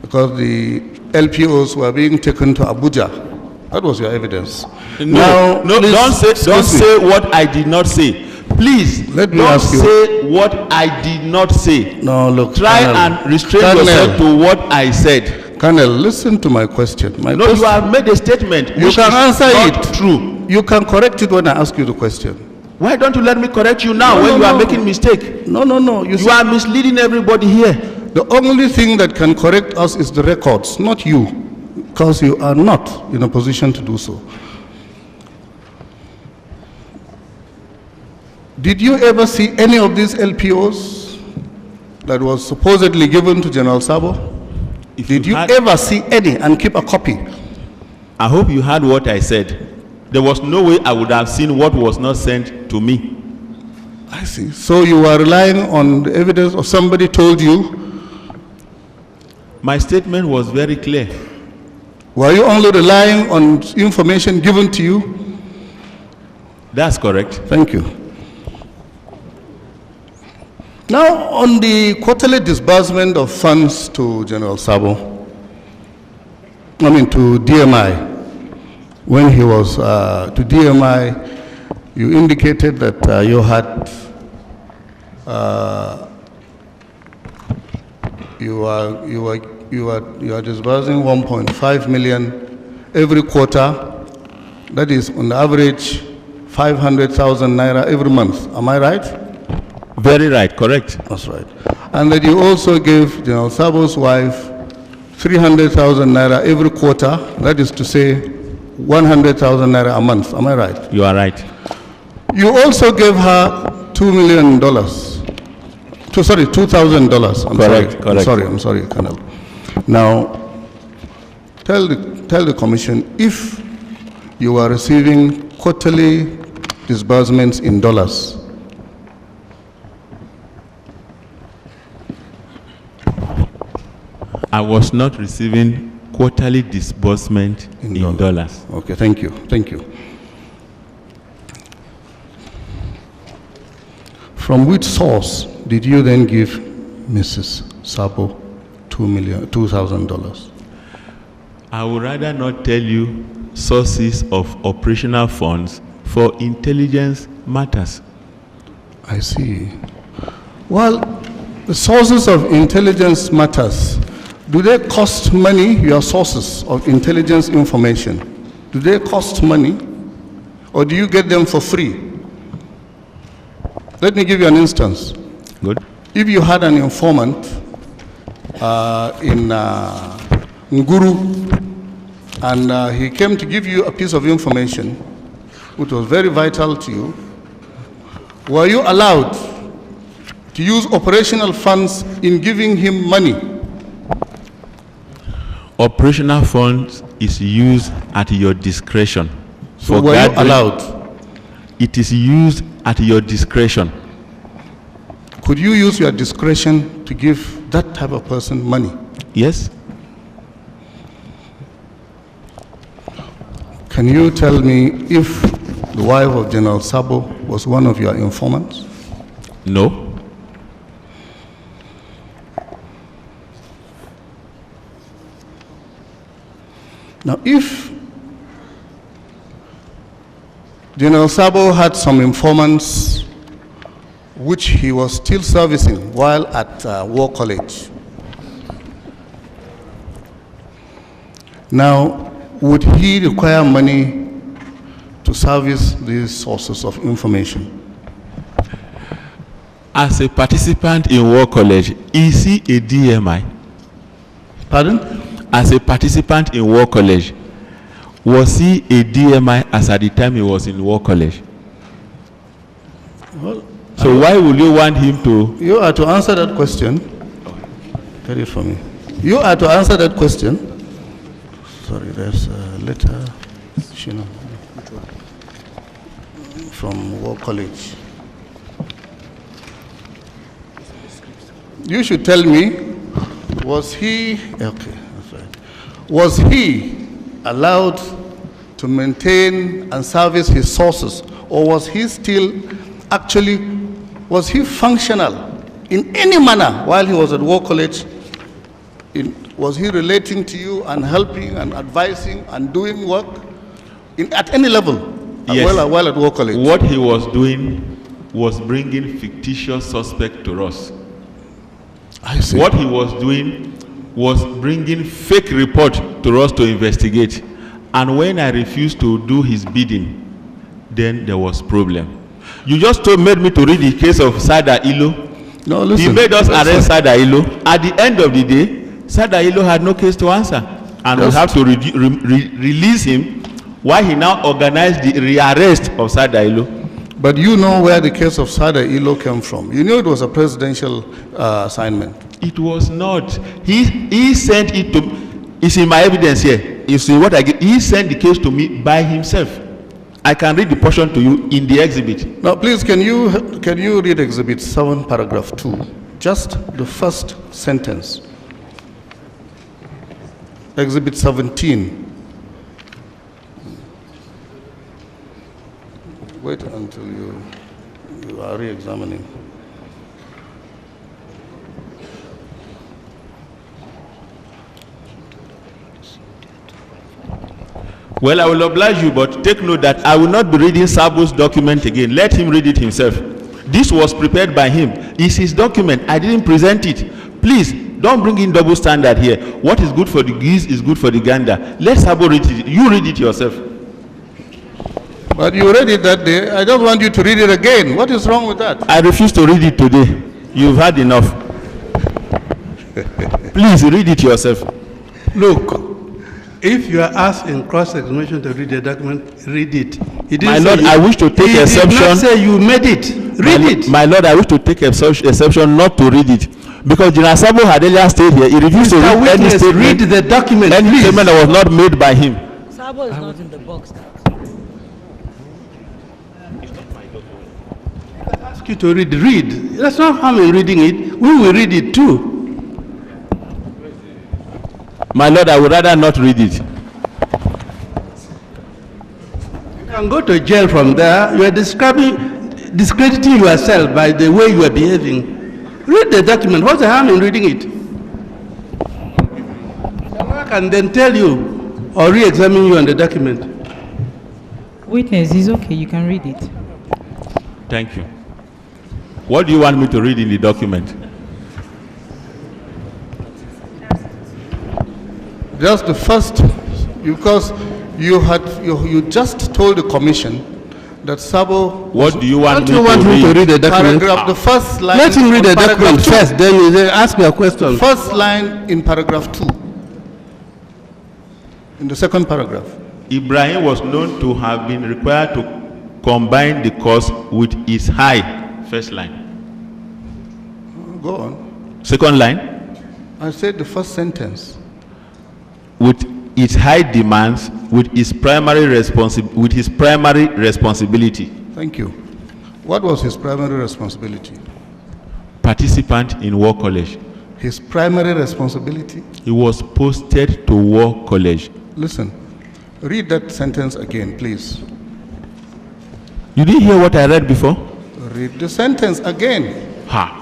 because the LPOs were being taken to Abuja. That was your evidence. No, don't say what I did not say. Please, Let me don't ask you. say what I did not say. No, look. Try Colonel, and restrain Colonel, yourself to what I said. Colonel, listen to my question. No, you have made a statement You which can is answer not it. true. You can correct it when I ask you the question. Why don't you let me correct you now No, when no, you are no. making mistake? No. You are misleading everybody here. The only thing that can correct us is the records, not you, because you are not in a position to do so. Did you ever see any of these LPOs that was supposedly given to General Sabo? Did you ever see any and keep a copy? I hope you heard what I said. There was no way I would have seen what was not sent to me. I see. So you are relying on the evidence or somebody told you? My statement was very clear. Were you only relying on information given to you? That's correct. Thank you. Now, on the quarterly disbursement of funds to General Sabo, to DMI, when he was to DMI, you indicated that you had you are disbursing 1.5 million every quarter. That is on average 500,000 naira every month. Am I right? Very right, correct. That's right. And that you also gave General Sabo's wife 300,000 naira every quarter. That is to say 100,000 naira a month. Am I right? You are right. You also gave her $2 million. $2,000. I'm sorry, Colonel. Now, tell the commission if you are receiving quarterly disbursements in dollars. I was not receiving quarterly disbursement in dollars. Okay, thank you. Thank you. From which source did you then give Mrs. Sabo $2,000? I would rather not tell you sources of operational funds for intelligence matters. I see. Well, the sources of intelligence matters, do they cost money, your sources of intelligence information? Do they cost money, or do you get them for free? Let me give you an instance. Good. If you had an informant in Nguru, and he came to give you a piece of information which was very vital to you, were you allowed to use operational funds in giving him money? Operational funds is used at your discretion. So were you allowed? It is used at your discretion. Could you use your discretion to give that type of person money? Yes. Can you tell me if the wife of General Sabo was one of your informants? No. Now, if General Sabo had some informants which he was still servicing while at War College, now, would he require money to service these sources of information? As a participant in War College, is he a DMI? Pardon? As a participant in War College, was he a DMI as at the time he was in War College? Well, so why would you want him to? You are to answer that question. Get it for me. You are to answer that question. Sorry, there's a letter, from War College. You should tell me, was he, okay, that's right. Was he allowed to maintain and service his sources, or was he still actually, was he functional in any manner while he was at War College? Was he relating to you and helping and advising and doing work at any level? Yes. While at War College? What he was doing was bringing fictitious suspects to us. I see. What he was doing was bringing fake report to us to investigate. And when I refused to do his bidding, then there was problem. You just made me to read the case of Sada Ilo. No, listen. He made us arrest Sada Ilo. At the end of the day, Sada Ilo had no case to answer. And we have to release him while he now organized the rearrest of Sada Ilo. But you know where the case of Sada Ilo came from. You knew it was a presidential assignment. It was not. He sent it to, it's in my evidence here. You see what I get? He sent the case to me by himself. I can read the portion to you in the exhibit. Now, please, can you read Exhibit 7, paragraph 2? Just the first sentence. Exhibit 17. Wait until you are re-examining. Well, I will oblige you, but take note that I will not be reading Sabo's document again. Let him read it himself. This was prepared by him. It's his document. I didn't present it. Please, don't bring in double standard here. What is good for the geese is good for the gander. Let Sabo read it. You read it yourself. But you read it that day. I don't want you to read it again. What is wrong with that? I refuse to read it today. You've had enough. Please read it yourself. Look, if you are asked in cross-examination to read the document, read it. My Lord, I wish to take exception. He did not say you made it. Read it. My Lord, I wish to take exception not to read it. Because General Sabo had earlier stayed here. He refused to read any statement. Read the document, any statement that was not made by him. Sabo is not in the box. I ask you to read. That's not harm in reading it. We will read it too. My Lord, I would rather not read it. You can go to jail from there. You are discrediting yourself by the way you are behaving. Read the document. What's the harm in reading it? I can then tell you or re-examine you on the document. Witness, it's okay. You can read it. Thank you. What do you want me to read in the document? Just the first, because you just told the commission that Sabo. What do you want me to read the document? Paragraph, the first line. Let him read the document first, then you ask me a question. First line in paragraph 2. In the second paragraph. Ibrahim was known to have been required to combine the course with his high. First line. Go on. Second line. I said the first sentence. With its high demands, with his primary responsibility. Thank you. What was his primary responsibility? Participant in War College. His primary responsibility? He was posted to War College. Listen, read that sentence again, please. You didn't hear what I read before? Read the sentence again. Ha.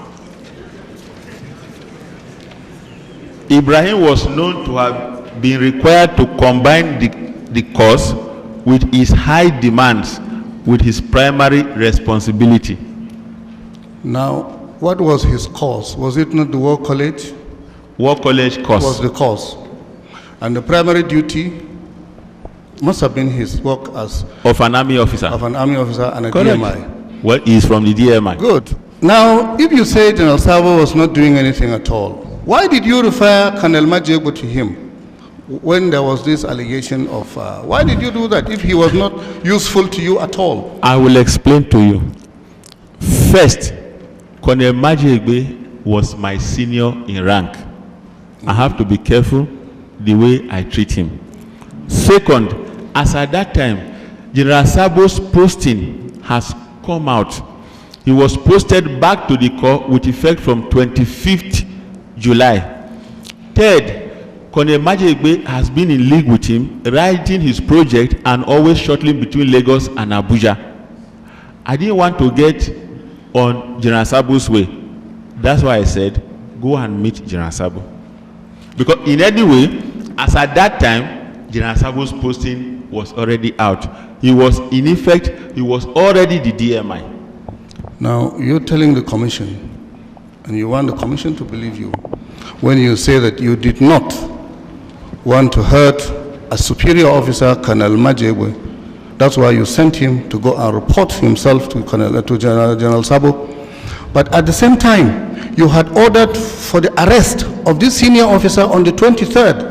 Ibrahim was known to have been required to combine the course with his high demands with his primary responsibility. Now, what was his cause? Was it not the War College? War College course. Was the cause. And the primary duty must have been his work as of an army officer. Of an army officer and a Correct. DMI. Well, he is from the DMI. Good. Now, if you say General Sabo was not doing anything at all, why did you refer Colonel Majego to him when there was this allegation of, why did you do that if he was not useful to you at all? I will explain to you. First, Colonel Majego was my senior in rank. I have to be careful the way I treat him. Second, as at that time, General Sabo's posting has come out. He was posted back to the corps with effect from 25th July. Third, Colonel Majegbe has been in league with him, writing his project and always shuttling between Lagos and Abuja. I didn't want to get on General Sabo's way. That's why I said, go and meet General Sabo. Because in any way, as at that time, General Sabo's posting was already out. He was, in effect, he was already the DMI. Now, you're telling the commission, and you want the commission to believe you, when you say that you did not want to hurt a superior officer, Colonel Majegwe. That's why you sent him to go and report himself to General Sabo. But at the same time, you had ordered for the arrest of this senior officer on the 23rd.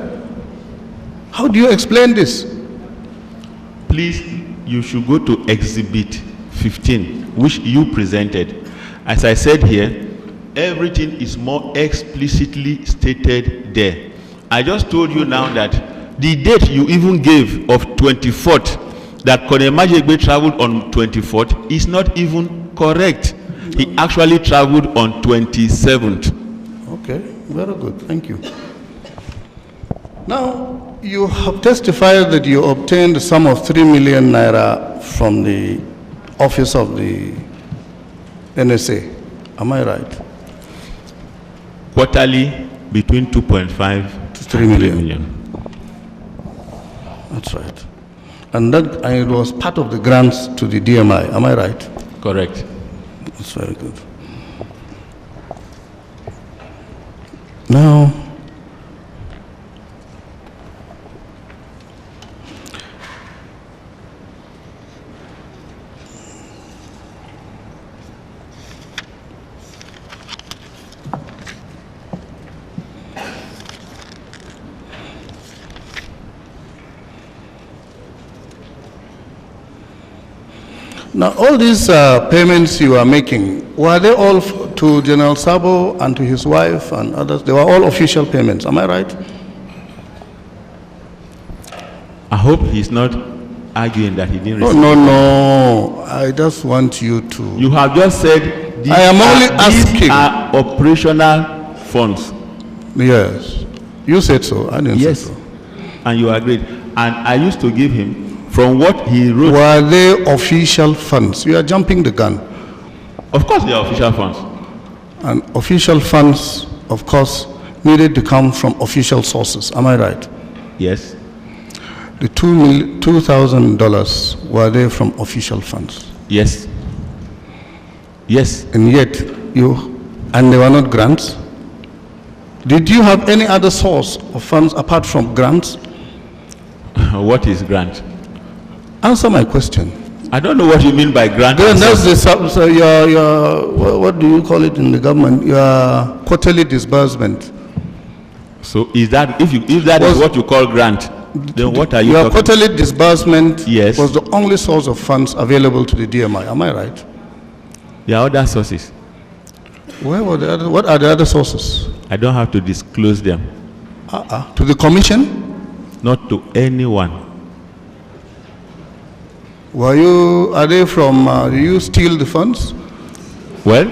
How do you explain this? Please, you should go to Exhibit 15, which you presented. As I said here, everything is more explicitly stated there. I just told you now that the date you even gave of 24th, that Colonel Majegbe traveled on 24th, is not even correct. He actually traveled on 27th. Okay, very good, thank you. Now, you have testified that you obtained a sum of 3 million naira from the office of the NSA. Am I right? Quarterly, between 2.5 to 3 million. That's right. And that it was part of the grants to the DMI. Am I right? Correct. That's very good. Now, all these payments you are making, were they all to General Sabo and to his wife and others? They were all official payments, am I right? I hope he's not arguing that he didn't receive. No. I just want you to... You have just said I am only asking. These are operational funds. Yes. You said so. I didn't say so. And you agreed. And I used to give him, from what he wrote... Were they official funds? You are jumping the gun. Of course they are official funds. And official funds, of course, needed to come from official sources. Am I right? Yes. The $2,000, were they from official funds? Yes. Yes. And yet, and they were not grants? Did you have any other source of funds apart from grants? What is grant? Answer my question. I don't know what you mean by grant. Then that's your what do you call it in the government? Your quarterly disbursement. So is that, if that is what you call grant, then what are you Your talking? quarterly disbursement Yes. was the only source of funds available to the DMI. Am I right? There are other sources. Where were the other, what are the other sources? I don't have to disclose them. To the commission? Not to anyone. Are they from, do you steal the funds? Well,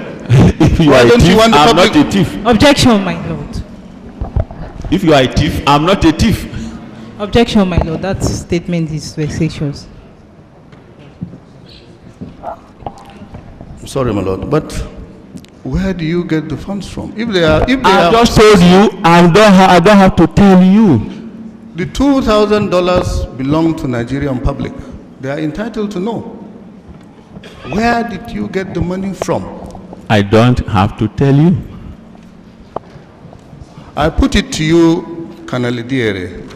if you are a thief, I'm not a thief. Objection, my lord. If you are a thief, I'm not a thief. Objection, my lord. That statement is vexatious. I'm sorry, my lord, but where do you get the funds from? If they are, I just told you, I don't have to tell you. The $2,000 belong to Nigerian public. They are entitled to know. Where did you get the money from? I don't have to tell you. I put it to you, Colonel Idehenre,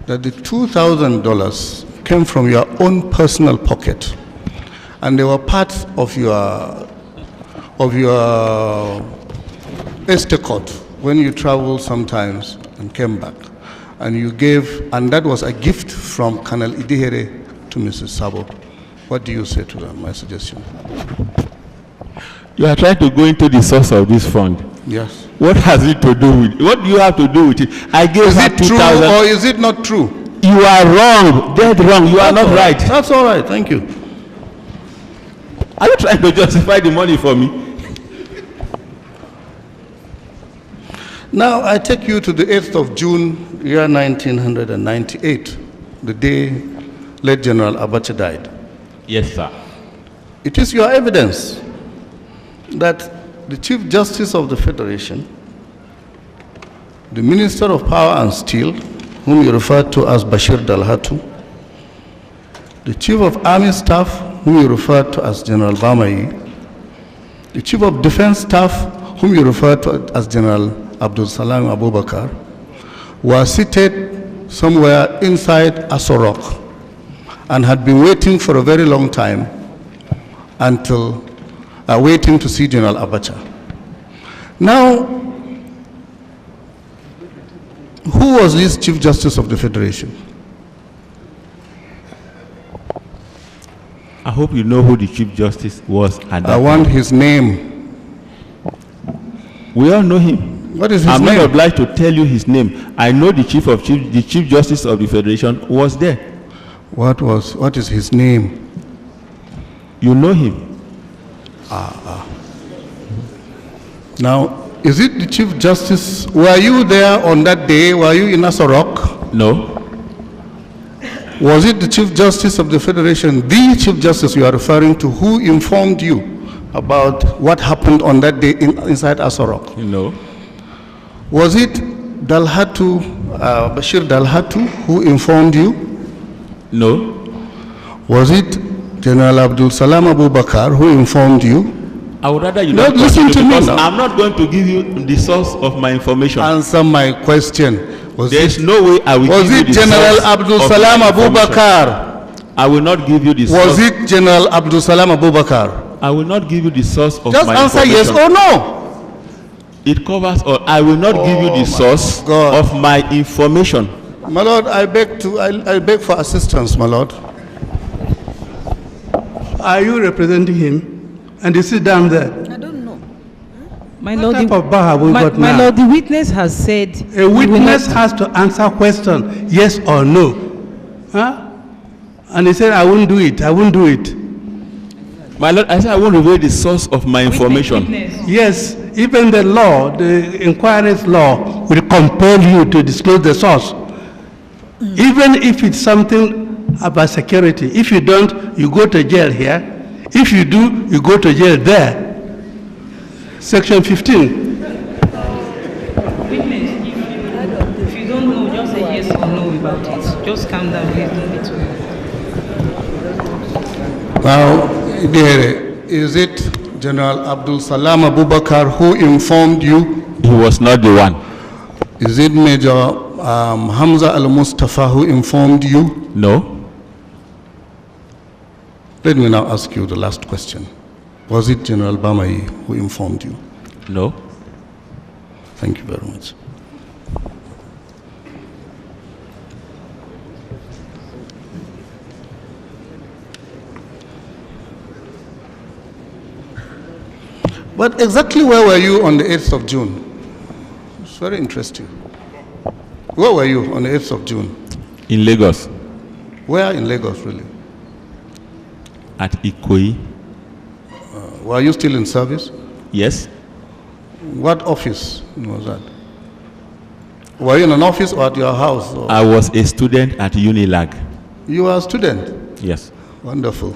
that the $2,000 came from your own personal pocket, and they were part of your of your estate court when you traveled sometimes and came back, and you gave, and that was a gift from Colonel Idehenre to Mrs. Sabo. What do you say to them, my suggestion? You are trying to go into the source of this fund. Yes. What has it to do with it? What do you have to do with it? I gave her 2,000. Is it true or is it not true? You are wrong, dead wrong. You are not right. That's all right. Thank you. Are you trying to justify the money for me? Now, I take you to the 8th of June, year 1998, the day late General Abacha died. Yes, sir. It is your evidence that the Chief Justice of the Federation, the Minister of Power and Steel, whom you refer to as Bashir Dalhatu, the Chief of Army Staff, whom you refer to as General Bamaiyi, the Chief of Defense Staff, whom you refer to as General Abdul Salam Abubakar, were seated somewhere inside Asorok and had been waiting for a very long time until waiting to see General Abacha. Now, who was this Chief Justice of the Federation? I hope you know who the Chief Justice was at that I want his name. We all know him. What is his I'm name? not obliged to tell you his name. I know the Chief Justice of the Federation was there. What is his name? You know him. Now, is it the Chief Justice? Were you there on that day? Were you in Asorok? No. Was it the Chief Justice of the Federation, the Chief Justice you are referring to, who informed you about what happened on that day inside Asorok? No. Was it Dalhatu, Bashir Dalhatu, who informed you? No. Was it General Abdul Salam Abubakar who informed you? I would rather you not listen to me now. I'm not going to give you the source of my information. Answer my question. There is no way I will give you the source. Was it General Abdul Salam Abubakar? I will not give you the source. Was it General Abdul Salam Abubakar? I will not give you the source of Just my answer information. yes or no. It covers all. I will not give you the source of my information. My Lord, I beg for assistance, my Lord. Are you representing him? And you sit down there. I don't know. My What Lord, type of bar have we got my now? Lord, the witness has said A witness has to answer question, yes or no. Huh? And he said, I won't do it, I won't do it. My Lord, I said I won't reveal the source of my information. Yes, even the law, the inquiry's law, will compel you to disclose the source. Even if it's something about security. If you don't, you go to jail here. If you do, you go to jail there. Section 15. Witness, if you don't know, just say yes or no about it. Just calm down, please don't be too. Now, is it General Abdul Salam Abubakar who informed you? He was not the one. Is it Major Hamza Al-Mustafa who informed you? No. Let me now ask you the last question. Was it General Bamaiyi who informed you? No. Thank you very much. But exactly where were you on the 8th of June? It's very interesting. Where were you on the 8th of June? In Lagos. Where in Lagos, really? At Ikoyi. Were you still in service? Yes. What office was that? Were you in an office or at your house? Or? I was a student at Unilag. You were a student? Yes. Wonderful.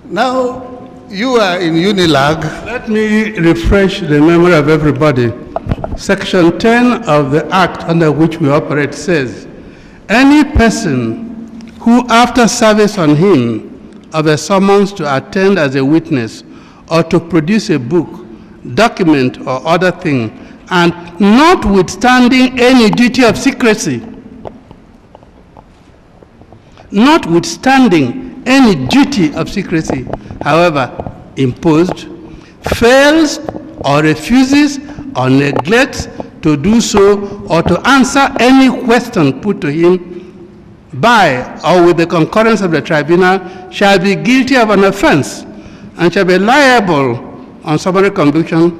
Now, you are in Unilag. Let me refresh the memory of everybody. Section 10 of the Act under which we operate says, any person who after service on him of a summons to attend as a witness or to produce a book, document or other thing and notwithstanding any duty of secrecy, notwithstanding any duty of secrecy, however imposed, fails or refuses or neglects to do so or to answer any question put to him by or with the concurrence of the tribunal, shall be guilty of an offense and shall be liable on summary conviction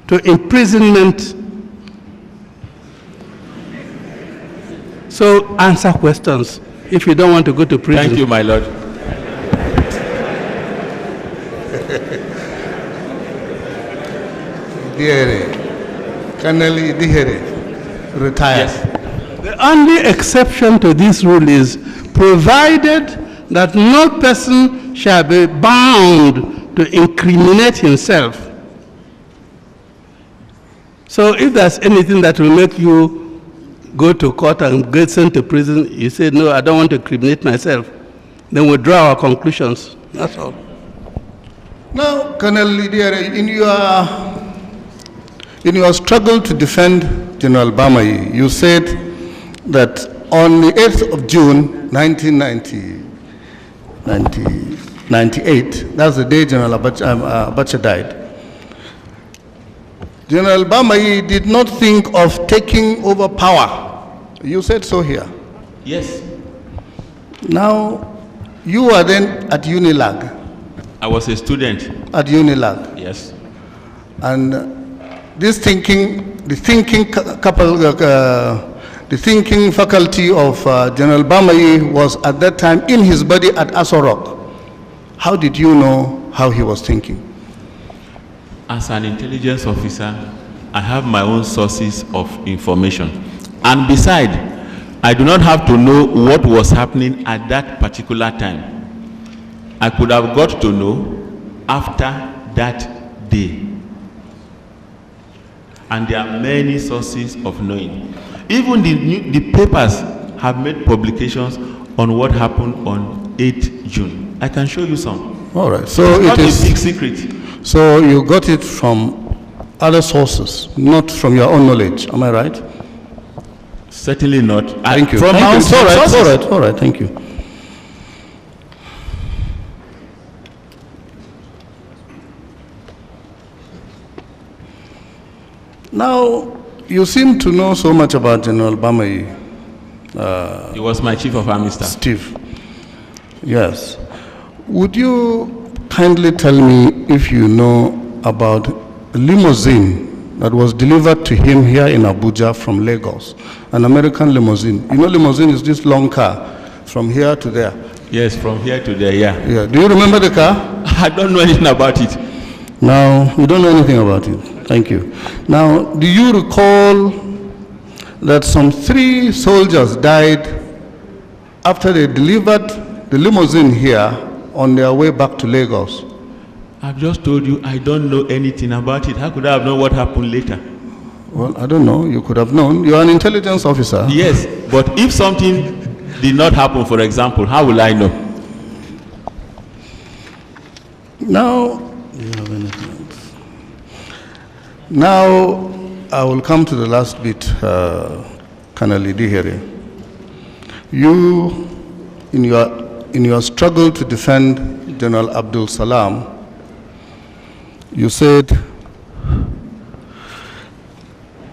to imprisonment. So answer questions if you don't want to go to prison. Thank you, my lord. Colonel Idehenre, retired. Yes. The only exception to this rule is provided that no person shall be bound to incriminate himself. So if there's anything that will make you go to court and get sent to prison, you say, no, I don't want to incriminate myself, then we'll draw our conclusions. That's all. Now, Colonel Idehenre, in your struggle to defend General Bamaiyi, you said that on the 8th of June, 1998, that's the day General Abacha died, General Bamaiyi did not think of taking over power. You said so here. Yes. Now, you were then at Unilag. I was a student. At Unilag. Yes. And this thinking, the thinking faculty of General Bamaiyi was at that time in his body at Asorok. How did you know how he was thinking? As an intelligence officer, I have my own sources of information. And besides, I do not have to know what was happening at that particular time. I could have got to know after that day. And there are many sources of knowing. Even the papers have made publications on what happened on 8th June. I can show you some. All right. So it's not a big secret. So you got it from other sources, not from your own knowledge. Am I right? Certainly not. Thank you. From Thank you. All right. Thank you. Now, you seem to know so much about General Bamaiyi. He was my chief of army staff. Steve. Yes. Would you kindly tell me if you know about a limousine that was delivered to him here in Abuja from Lagos, an American limousine. You know, limousine is this long car from here to there. Yes, from here to there, yeah. Yeah. Do you remember the car? I don't know anything about it. No, you don't know anything about it. Thank you. Now, do you recall that some 3 soldiers died after they delivered the limousine here on their way back to Lagos? I've just told you I don't know anything about it. How could I have known what happened later? Well, I don't know. You could have known. You're an intelligence officer. Yes, but if something did not happen, for example, how will I know? Now, do you have anything else? Now, I will come to the last bit, Colonel Idehenre. You, in your struggle to defend General Abdul Salam, you said,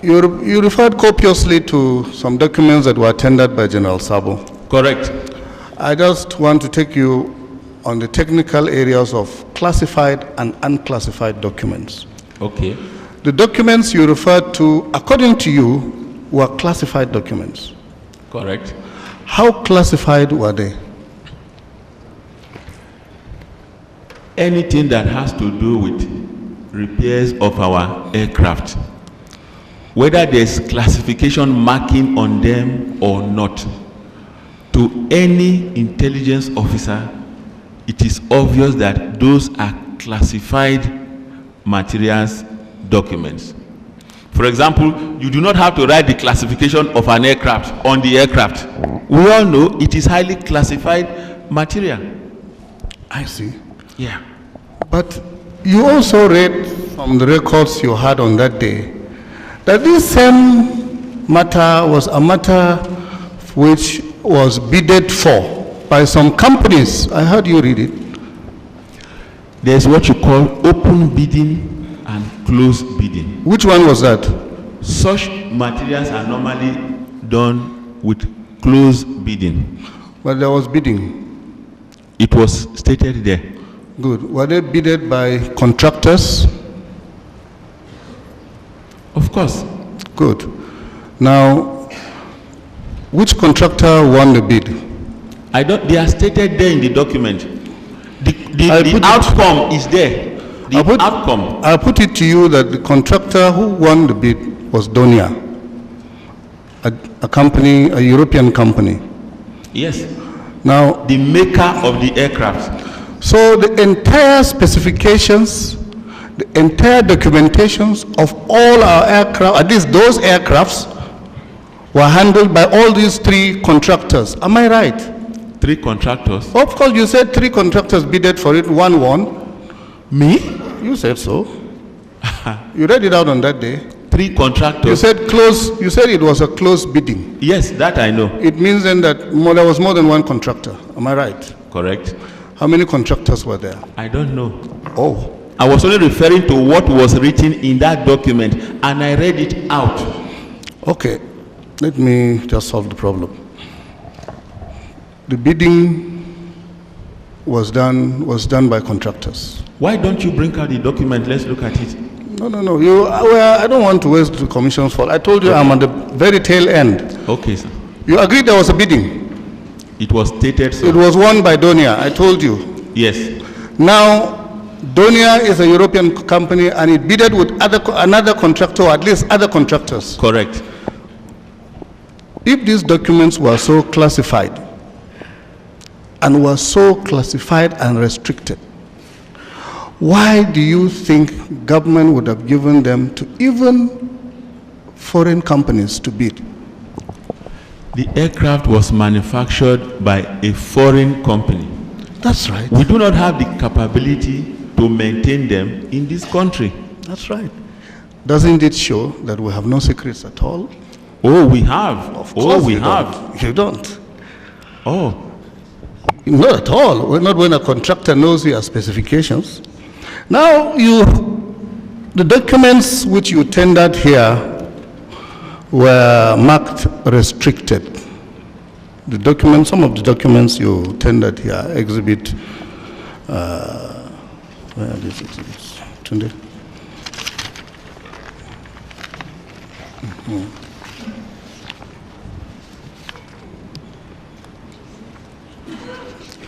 you referred copiously to some documents that were tendered by General Sabo. Correct. I just want to take you on the technical areas of classified and unclassified documents. Okay. The documents you referred to, according to you, were classified documents. Correct. How classified were they? Anything that has to do with repairs of our aircraft, whether there's classification marking on them or not, to any intelligence officer, it is obvious that those are classified materials, documents. For example, you do not have to write the classification of an aircraft on the aircraft. We all know it is highly classified material. I see. Yeah. But you also read from the records you had on that day that this same matter was a matter which was bidded for by some companies. I heard you read it. There's what you call open bidding and closed bidding. Which one was that? Such materials are normally done with closed bidding. But there was bidding. It was stated there. Good. Were they bidded by contractors? Of course. Good. Now, which contractor won the bid? They are stated there in the document. The outcome is there. Outcome. I'll put it to you that the contractor who won the bid was Donia, a company, a European company. Yes. Now, the maker of the aircraft. So the entire specifications, the entire documentations of all our aircraft, at least those aircrafts, were handled by all these three contractors. Am I right? Three contractors? Of course, you said three contractors bidded for it, one won. Me? You said so. You read it out on that day. Three contractors? You said close. You said it was a closed bidding. Yes, that I know. It means then that there was more than one contractor. Am I right? Correct. How many contractors were there? I don't know. Oh. I was only referring to what was written in that document, and I read it out. Okay. Let me just solve the problem. The bidding was done by contractors. Why don't you bring out the document? Let's look at it. No. I don't want to waste the commission's fault. I told you I'm on the very tail end. Okay, sir. You agreed there was a bidding. It was stated, sir. It was won by Donia. I told you. Yes. Now, Donia is a European company, and it bidded with another contractor, or at least other contractors. Correct. If these documents were so classified, and restricted, why do you think government would have given them to even foreign companies to bid? The aircraft was manufactured by a foreign company. That's right. We do not have the capability to maintain them in this country. That's right. Doesn't it show that we have no secrets at all? Oh, we have. Of course we have. You don't. Oh. Not at all. We're not when a contractor knows your specifications. Now, the documents which you tendered here were marked restricted. Some of the documents you tendered here, exhibit, where are these exhibits? Tunde?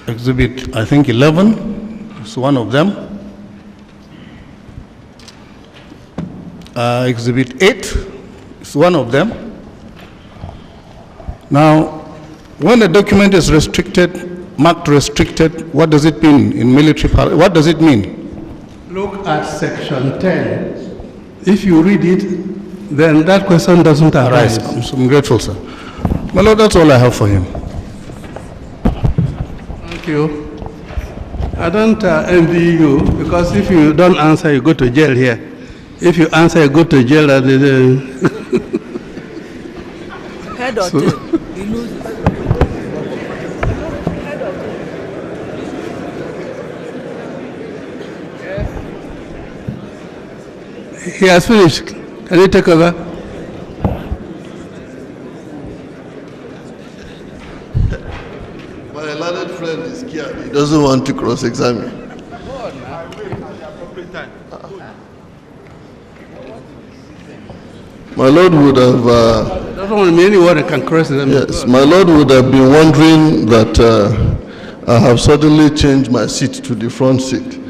Exhibit, I think 11 is one of them. Exhibit 8 is one of them. Now, when a document is restricted, marked restricted, what does it mean in military parlance? What does it mean? Look at section 10. If you read it, then that question doesn't arise. I'm grateful, sir. My Lord, that's all I have for him. Thank you. I don't envy you, because if you don't answer, you go to jail here. If you answer, you go to jail. Head or tail, you lose. He has finished. Can you take over? My learned friend is scared. He doesn't want to cross-examine. My Lord would have... doesn't want me anyone that can cross-examine. Yes, my Lord would have been wondering that I have suddenly changed my seat to the front seat.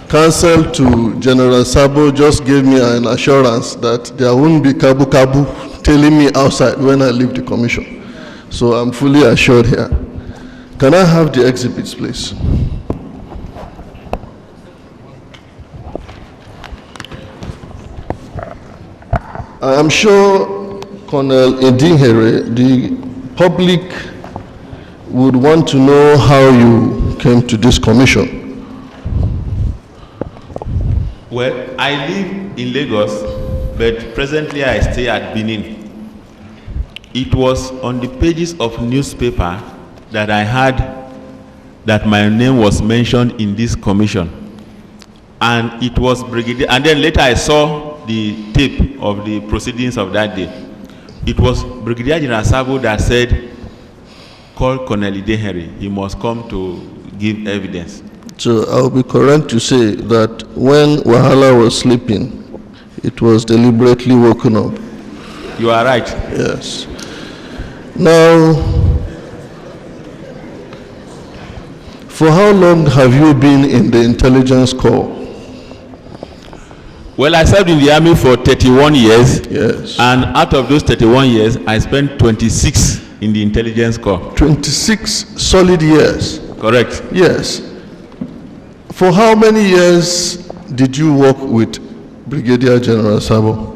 Counsel to General Sabo just gave me an assurance that there won't be kabu-kabu telling me outside when I leave the commission. So I'm fully assured here. Can I have the exhibits, please? I am sure, Colonel Idehenre, the public would want to know how you came to this commission. Well, I live in Lagos, but presently I stay at Benin. It was on the pages of newspaper that I heard that my name was mentioned in this commission. And it was Brigadier, and then later I saw the tape of the proceedings of that day. It was Brigadier General Sabo that said, call Colonel Idehenre, he must come to give evidence. So I'll be correct to say that when Wahala was sleeping, it was deliberately woken up. You are right. Yes. Now, for how long have you been in the intelligence corps? Well, I served in the army for 31 years. Yes. And out of those 31 years, I spent 26 in the intelligence corps. 26 solid years? Correct. Yes. For how many years did you work with Brigadier General Sabo?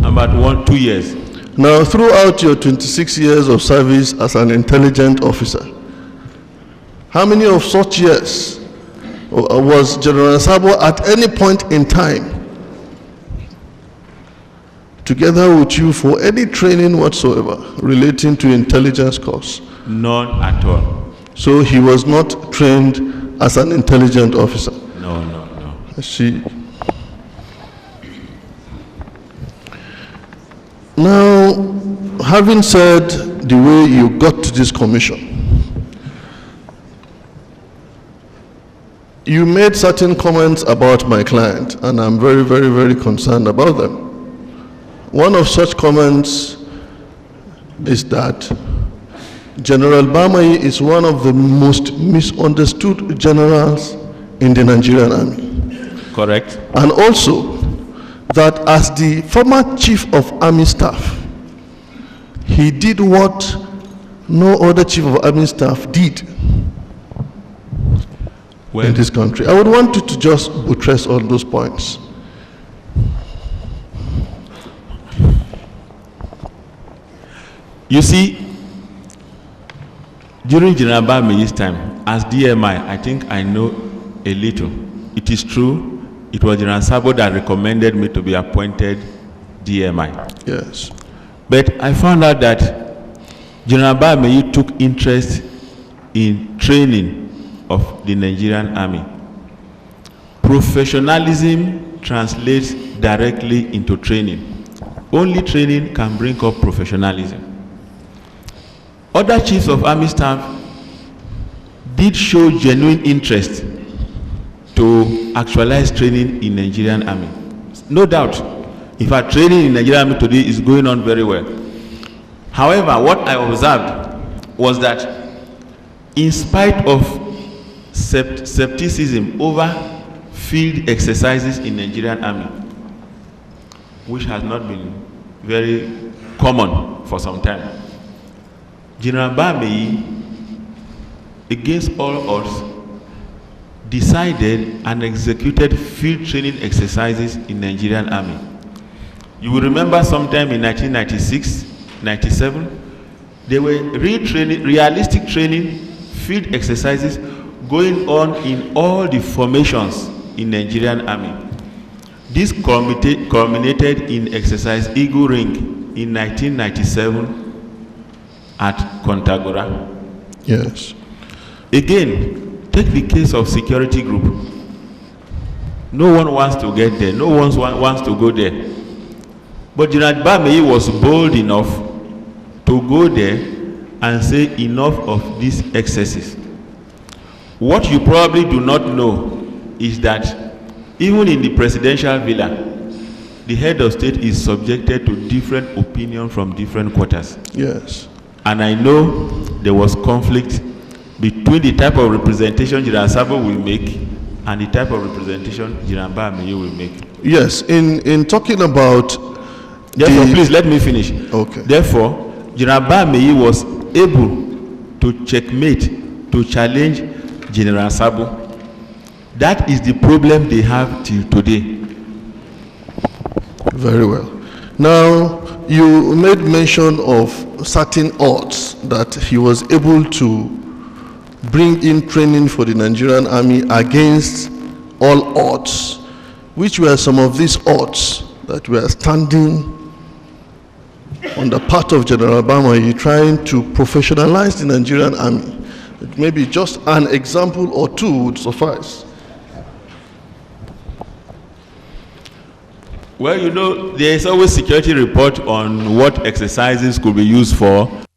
About 2 years. Now, throughout your 26 years of service as an intelligent officer, how many of such years was General Sabo at any point in time together with you for any training whatsoever relating to intelligence course? None at all. So he was not trained as an intelligent officer? No. I see. Now, having said the way you got to this commission, you made certain comments about my client, and I'm very, very, very concerned about them. One of such comments is that General Bamaiyi is one of the most misunderstood generals in the Nigerian army. Correct. And also, that as the former chief of army staff, he did what no other chief of army staff did in this country. I would want you to just buttress all those points. You see, during General Bamaiyi's time, as DMI, I think I know a little. It is true, it was General Sabo that recommended me to be appointed DMI. Yes. But I found out that General Bamaiyi took interest in training of the Nigerian army. Professionalism translates directly into training. Only training can bring up professionalism. Other chiefs of army staff did show genuine interest to actualize training in Nigerian army. No doubt. In fact, training in Nigerian army today is going on very well. However, what I observed was that in spite of skepticism over field exercises in Nigerian army, which has not been very common for some time, General Bamaiyi, against all odds, decided and executed field training exercises in Nigerian army. You will remember sometime in 1996, 97, there were realistic training field exercises going on in all the formations in Nigerian army. This culminated in exercise Eagle Ring in 1997 at Kontagora. Yes. Again, take the case of security group. No one wants to get there. No one wants to go there. But General Bamaiyi was bold enough to go there and say enough of these excesses. What you probably do not know is that even in the presidential villa, the head of state is subjected to different opinion from different quarters. Yes. And I know there was conflict between the type of representation General Sabo will make and the type of representation General Bamaiyi will make. Yes, in talking about... Therefore, please let me finish. Okay. Therefore, General Bamaiyi was able to checkmate, to challenge General Sabo. That is the problem they have till today. Very well. Now, you made mention of certain odds that he was able to bring in training for the Nigerian army against all odds. Which were some of these odds that we are standing on the part of General Bamaiyi trying to professionalize the Nigerian army. Maybe just an example or two would suffice. Well, you know, there is always security report on what exercises could be used for